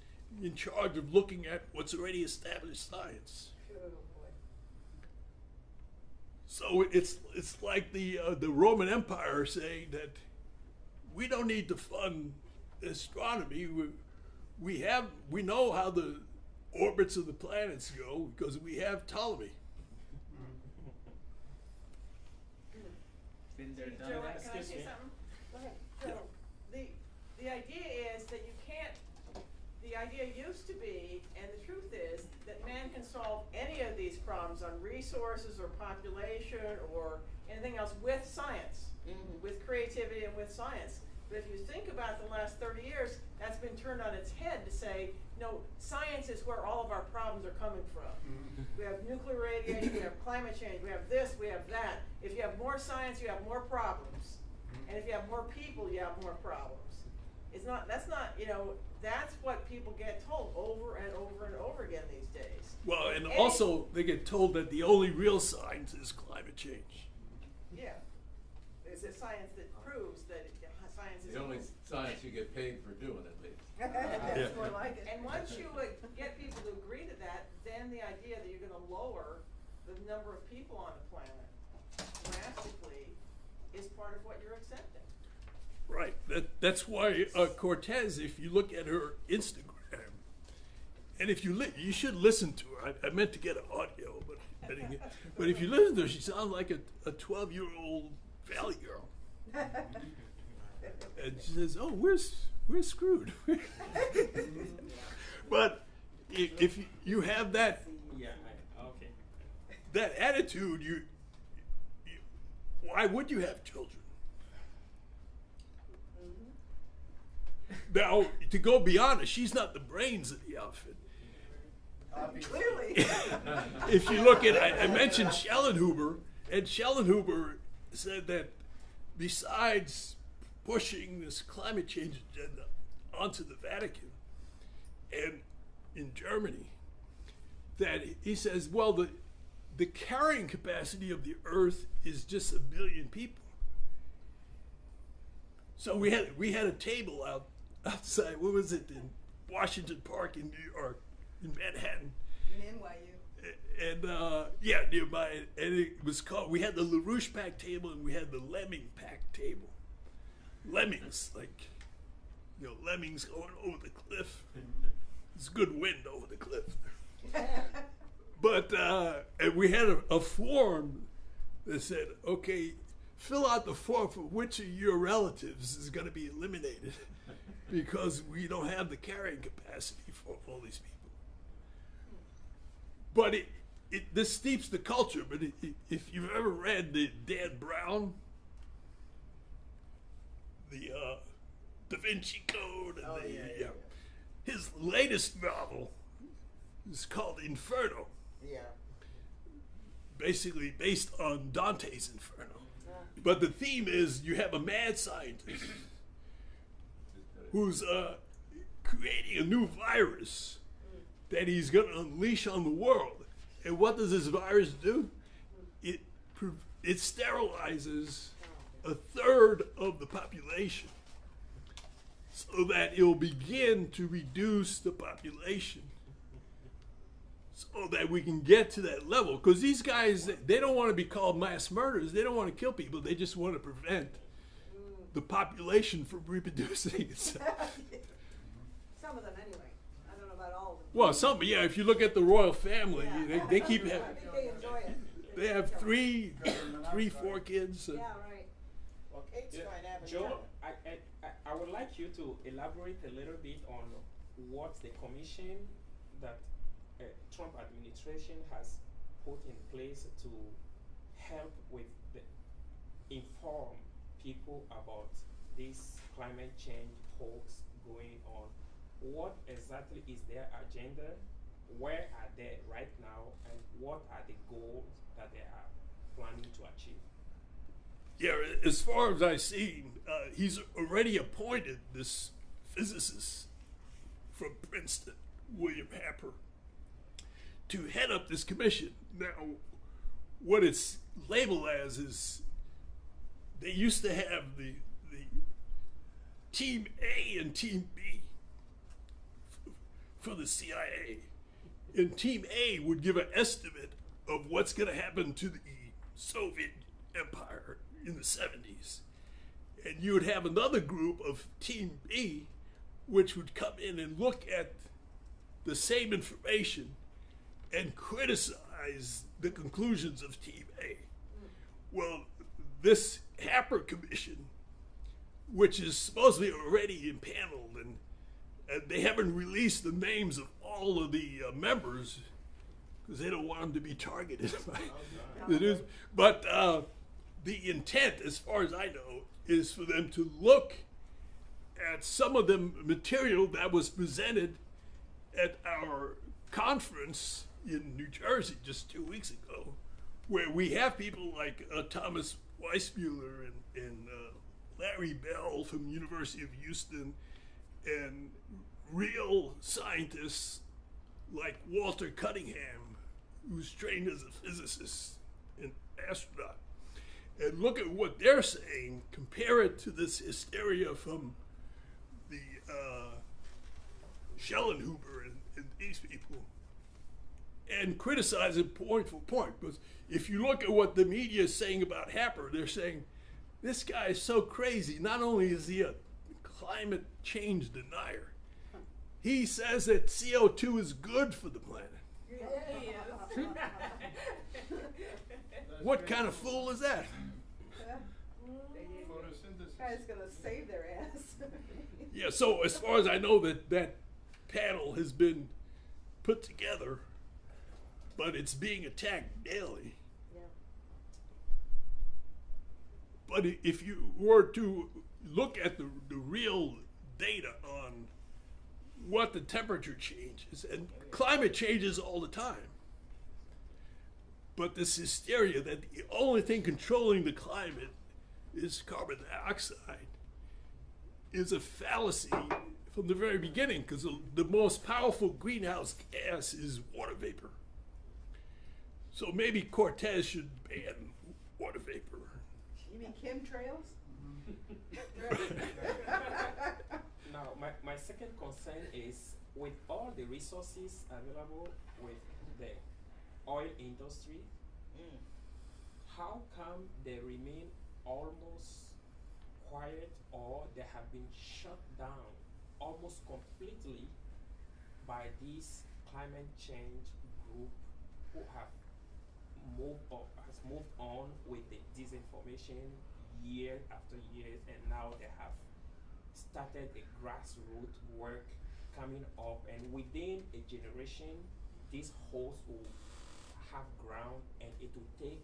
in charge of looking at what's already established science? So it's like the Roman Empire saying that we don't need to fund astronomy. We know how the orbits of the planets go because we have Ptolemy. Been there, done Joe, that. can I say something? Go ahead. So, the idea is that you can't, the idea used to be, and the truth is, that man can solve any of these problems on resources or population or anything else with science, with creativity and with science. But if you think about the last 30 years, that's been turned on its head to say, no, science is where all of our problems are coming from. We have nuclear radiation, we have climate change, we have this, we have that. If you have more science, you have more problems. And if you have more people, you have more problems. That's not, that's what people get told over and over and over again these days. Well, and also they get told that the only real science is climate change. Yeah. There's a science that proves that science is The only science you get paid for doing, at least. That's more like it. And once you get people to agree to that, then the idea that you're going to lower the number of people on the planet drastically is part of what you're accepting. Right. That's why Cortez, if you look at her Instagram, And if you should listen to her. I meant to get an audio, but I didn't get. But if you listen to her, she sounds like a 12-year-old valley girl. And she says, "Oh, we're screwed." But if you have that, okay, that attitude, you why would you have children? Now, to go beyond it, she's not the brains of the outfit. Clearly. If you look at, I mentioned Schellenhuber, and Schellenhuber said that besides pushing this climate change agenda onto the Vatican and in Germany, that he says, well, the carrying capacity of the Earth is just 1 billion people. So we had a table outside. What was it, in Washington Park in New York, in Manhattan? In NYU. And yeah, nearby, and it was called. We had the LaRouche pack table and we had the Lemming pack table. Lemmings, like, you know, lemmings going over the cliff. It's a good wind over the cliff. But and we had a form that said, okay, fill out the form for which of your relatives is going to be eliminated because we don't have the carrying capacity for all these people. But this steeps the culture. But if you've ever read the Dan Brown, the Da Vinci Code, and his latest novel is called Inferno. Yeah. Basically based on Dante's Inferno. But the theme is you have a mad scientist who's creating a new virus that he's going to unleash on the world. And what does this virus do? It sterilizes 1/3 of the population so that it'll begin to reduce the population so that we can get to that level. Because these guys, they don't want to be called mass murderers. They don't want to kill people. They just want to prevent the population from reproducing itself. Some of them anyway. I don't know about all of them. Well, some, yeah, if you look at the royal family, they keep having, I think they enjoy it. they have three, 4 kids. Yeah, right. Joe, I would like you to elaborate a little bit on what the commission that Trump administration has put in place to help with inform people about this climate change hoax going on. What exactly is their agenda? Where are they right now? And what are the goals that they are planning to achieve? Yeah, as far as I see, he's already appointed this physicist from Princeton, William Happer, to head up this commission. Now, what it's labeled as is they used to have the Team A and Team B for the CIA. And Team A would give an estimate of what's going to happen to the Soviet Empire in the 70s. And you would have another group of Team B, which would come in and look at the same information and criticize the conclusions of Team A. Well, this Happer Commission, which is supposedly already impaneled, and they haven't released the names of all of the members because they don't want them to be targeted by the news. But the intent, as far as I know, is for them to look at some of the material that was presented at our conference in New Jersey just 2 weeks ago, where we have people like Thomas Weissmuller and Larry Bell from University of Houston, and real scientists like Walter Cunningham, who's trained as a physicist and astronaut. And look at what they're saying, compare it to this hysteria from the Schellenhuber and these people, and criticize it point for point. Because if you look at what the media is saying about Happer, they're saying, this guy is so crazy. Not only is he a climate change denier, he says that CO2 is good for the planet. What kind of fool is that? Photosynthesis. Guy's gonna save their ass. Yeah, so as far as I know, that panel has been put together, but it's being attacked daily. Yeah. But if you were to look at the real data on what the temperature changes, and climate changes all the time, but this hysteria that the only thing controlling the climate is carbon dioxide is a fallacy from the very beginning, because the most powerful greenhouse gas is water vapor. So maybe Cortez should ban water vapor. You mean chemtrails? Now, my second concern is with all the resources available with the oil industry, how come they remain almost quiet, or they have been shut down almost completely by this climate change group who have moved on with the disinformation year after year, and now they have started a grassroots work coming up, and within a generation these holes will have ground, and it will take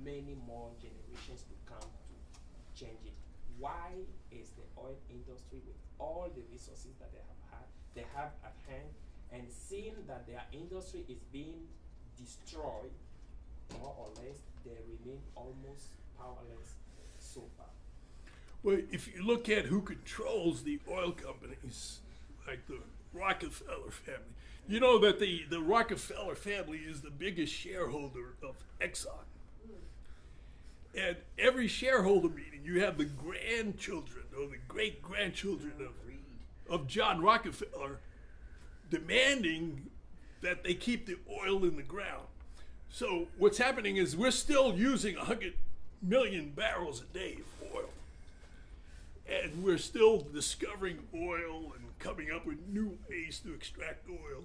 many more generations to come to change it. Why is the oil industry, with all the resources that they have at hand, and seeing that their industry is being destroyed, more or less, they remain almost powerless so far? Well, if you look at who controls the oil companies, like the Rockefeller family, you know that the Rockefeller family is the biggest shareholder of Exxon. And every shareholder meeting, you have the grandchildren or the great-grandchildren of John Rockefeller demanding that they keep the oil in the ground. So what's happening is we're still using 100 million barrels a day of oil. And we're still discovering oil and coming up with new ways to extract oil.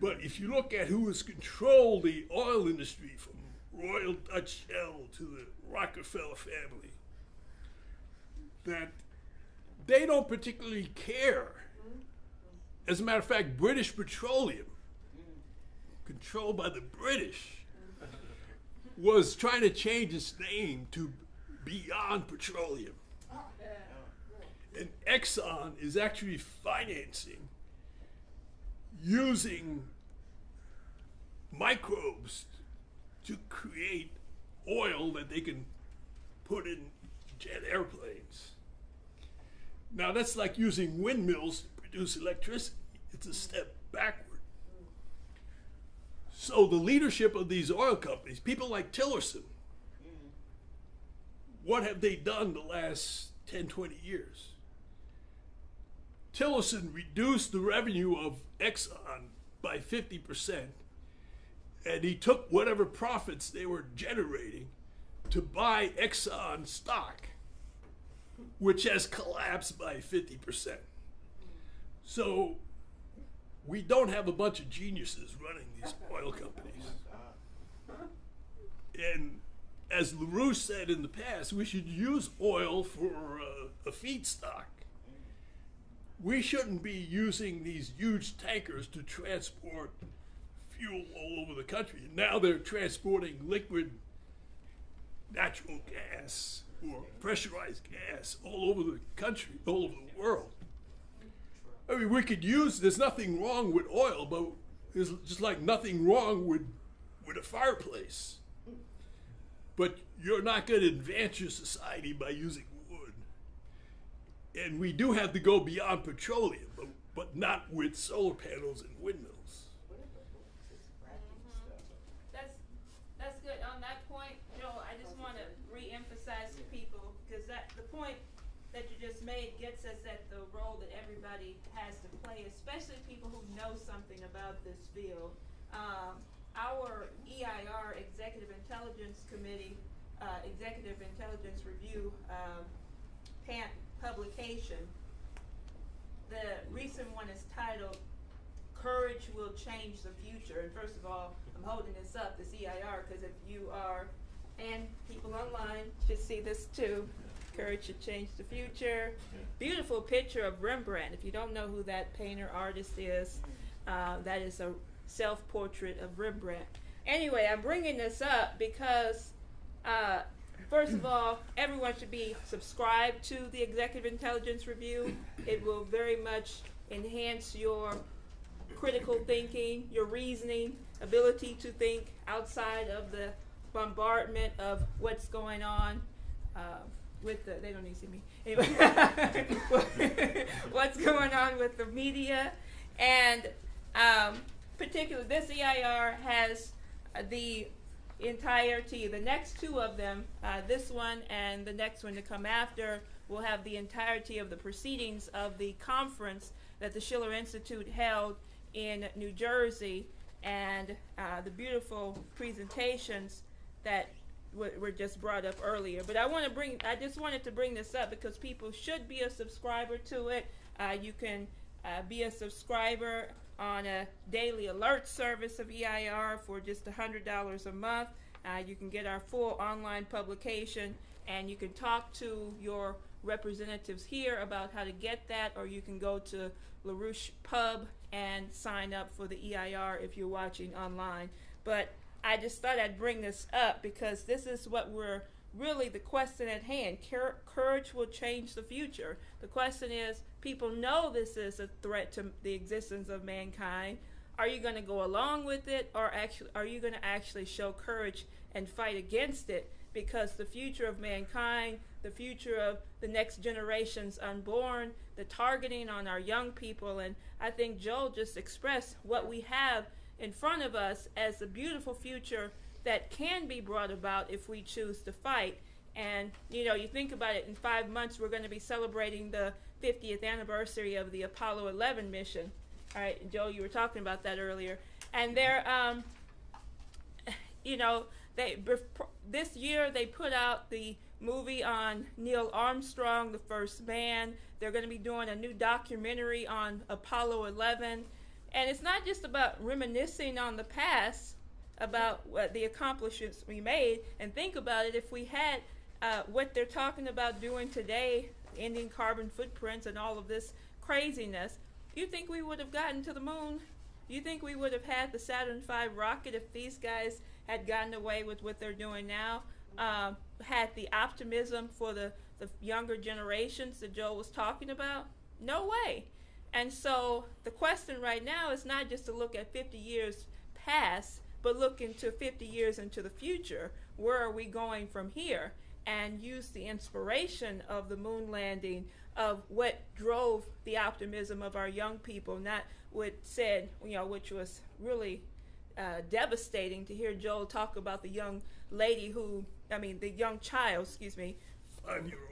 But if you look at who has controlled the oil industry, from Royal Dutch Shell to the Rockefeller family, that they don't particularly care. As a matter of fact, British Petroleum, controlled by the British, was trying to change its name to Beyond Petroleum. And Exxon is actually financing using microbes to create oil that they can put in jet airplanes. Now that's like using windmills to produce electricity. It's a step backward. So the leadership of these oil companies, people like Tillerson, what have they done the last 10, 20 years? Tillerson reduced the revenue of Exxon by 50%, and he took whatever profits they were generating to buy Exxon stock, which has collapsed by 50%. So we don't have a bunch of geniuses running these oil companies. And as LaRouche said in the past, we should use oil for a feedstock. We shouldn't be using these huge tankers to transport fuel all over the country. Now they're transporting liquid natural gas or pressurized gas all over the country, all over the world. I mean, we could use, there's nothing wrong with oil, but there's just like nothing wrong with a fireplace. But you're not going to advance your society by using wood. And we do have to go beyond petroleum, but not with solar panels and windmills. That's good. On that point, Joel, I just want to re-emphasize to people, because the point that you just made gets us at the role that everybody has to play, especially people who know something about this field. Our EIR, Executive Intelligence Committee, Executive Intelligence Review publication the recent one is titled Courage Will Change the Future. And first of all, I'm holding this up, this EIR, because if you are, and people online should see this too. Courage should change the future. Beautiful picture of Rembrandt. If you don't know who that painter artist is, that is a self-portrait of Rembrandt. Anyway, I'm bringing this up because, first of all, everyone should be subscribed to the Executive Intelligence Review. It will very much enhance your critical thinking, your reasoning, ability to think outside of the bombardment of what's going on with the, they don't need to see me. Anyway, what's going on with the media. And particularly this EIR has the entirety, the next two of them, this one and the next one to come after, will have the entirety of the proceedings of the conference that the Schiller Institute held in New Jersey, and the beautiful presentations that were just brought up earlier. But I just wanted to bring this up because people should be a subscriber to it. You can be a subscriber on a daily alert service of EIR for just $100 a month. You can get our full online publication, and you can talk to your representatives here about how to get that, or you can go to LaRouche Pub and sign up for the EIR if you're watching online. But I just thought I'd bring this up because this is what we're really the question at hand. Courage will change the future. The question is, people know this is a threat to the existence of mankind. Are you going to go along with it, or are you going to actually show courage and fight against it? Because the future of mankind, the future of the next generations unborn, the targeting on our young people, and I think Joel just expressed what we have in front of us as a beautiful future that can be brought about if we choose to fight. And you know, you think about it, in 5 months we're going to be celebrating the 50th anniversary of the Apollo 11 mission. All right, Joel, you were talking about that earlier. And they're, you know, this year they put out the movie on Neil Armstrong, the first man. They're going to be doing a new documentary on Apollo 11. And it's not just about reminiscing on the past, about what the accomplishments we made. And think about it, if we had what they're talking about doing today, ending carbon footprints and all of this craziness, you think we would have gotten to the moon? You think we would have had the Saturn V rocket if these guys had gotten away with what they're doing now? Had the optimism for the younger generations that Joel was talking about? No way. And so the question right now is not just to look at 50 years past, but look into 50 years into the future. Where are we going from here? And use the inspiration of the moon landing, of what drove the optimism of our young people, not what said, you know, which was really devastating to hear Joel talk about the young lady who, I mean, the young child, excuse me. 5-year-old.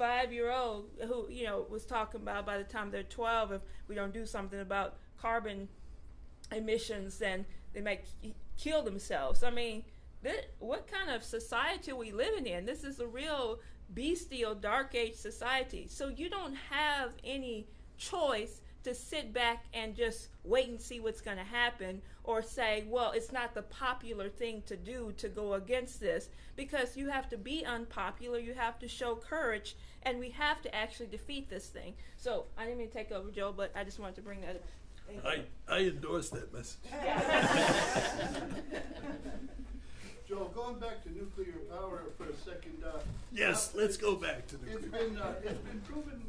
5-year-old who, you know, was talking about by the time they're 12, if we don't do something about carbon emissions, then they might kill themselves. I mean, what kind of society are we living in? This is a real bestial dark age society. So you don't have any choice to sit back and just wait and see what's going to happen, or say, well, it's not the popular thing to do to go against this, because you have to be unpopular, you have to show courage, and we have to actually defeat this thing. So I didn't mean to take over, Joe, but I just wanted to bring that up. I endorse that message. Joel, going back to nuclear power for a second. Yes, let's go back to nuclear. It's been proven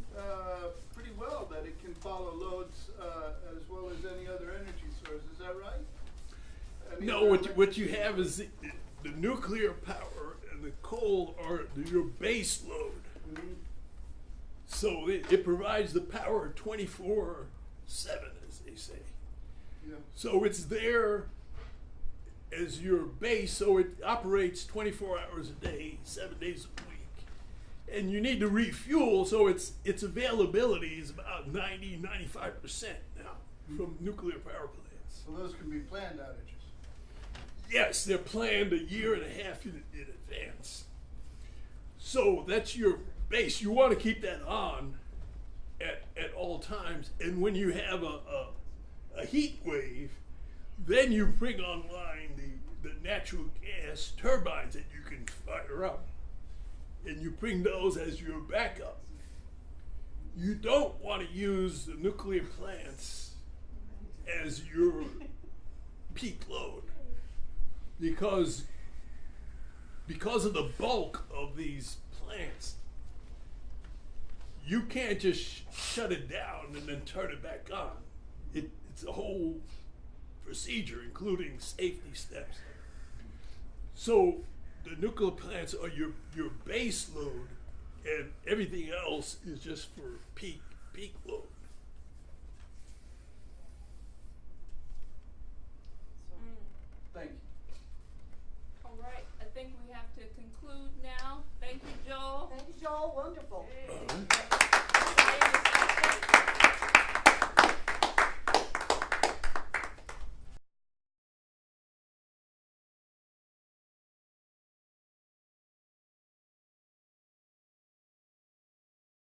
pretty well that it can follow loads as well as any other energy source. Is that right? No, what you have is the nuclear power and the coal are your base load. Mm-hmm. So it provides the power 24/7, as they say. Yeah. So it's there as your base, so it operates 24 hours a day, 7 days a week. And you need to refuel, so its availability is about 90-95% now from nuclear power plants. So those can be planned outages. Yes, they're planned a year and a half in advance. So that's your base. You want to keep that on at all times. And when you have a heat wave, then you bring online the natural gas turbines that you can fire up. And you bring those as your backup. You don't want to use the nuclear plants as your peak load because of the bulk of these plants. You can't just shut it down and then turn it back on. It's a whole procedure, including safety steps. So the nuclear plants are your base load, and everything else is just for peak load.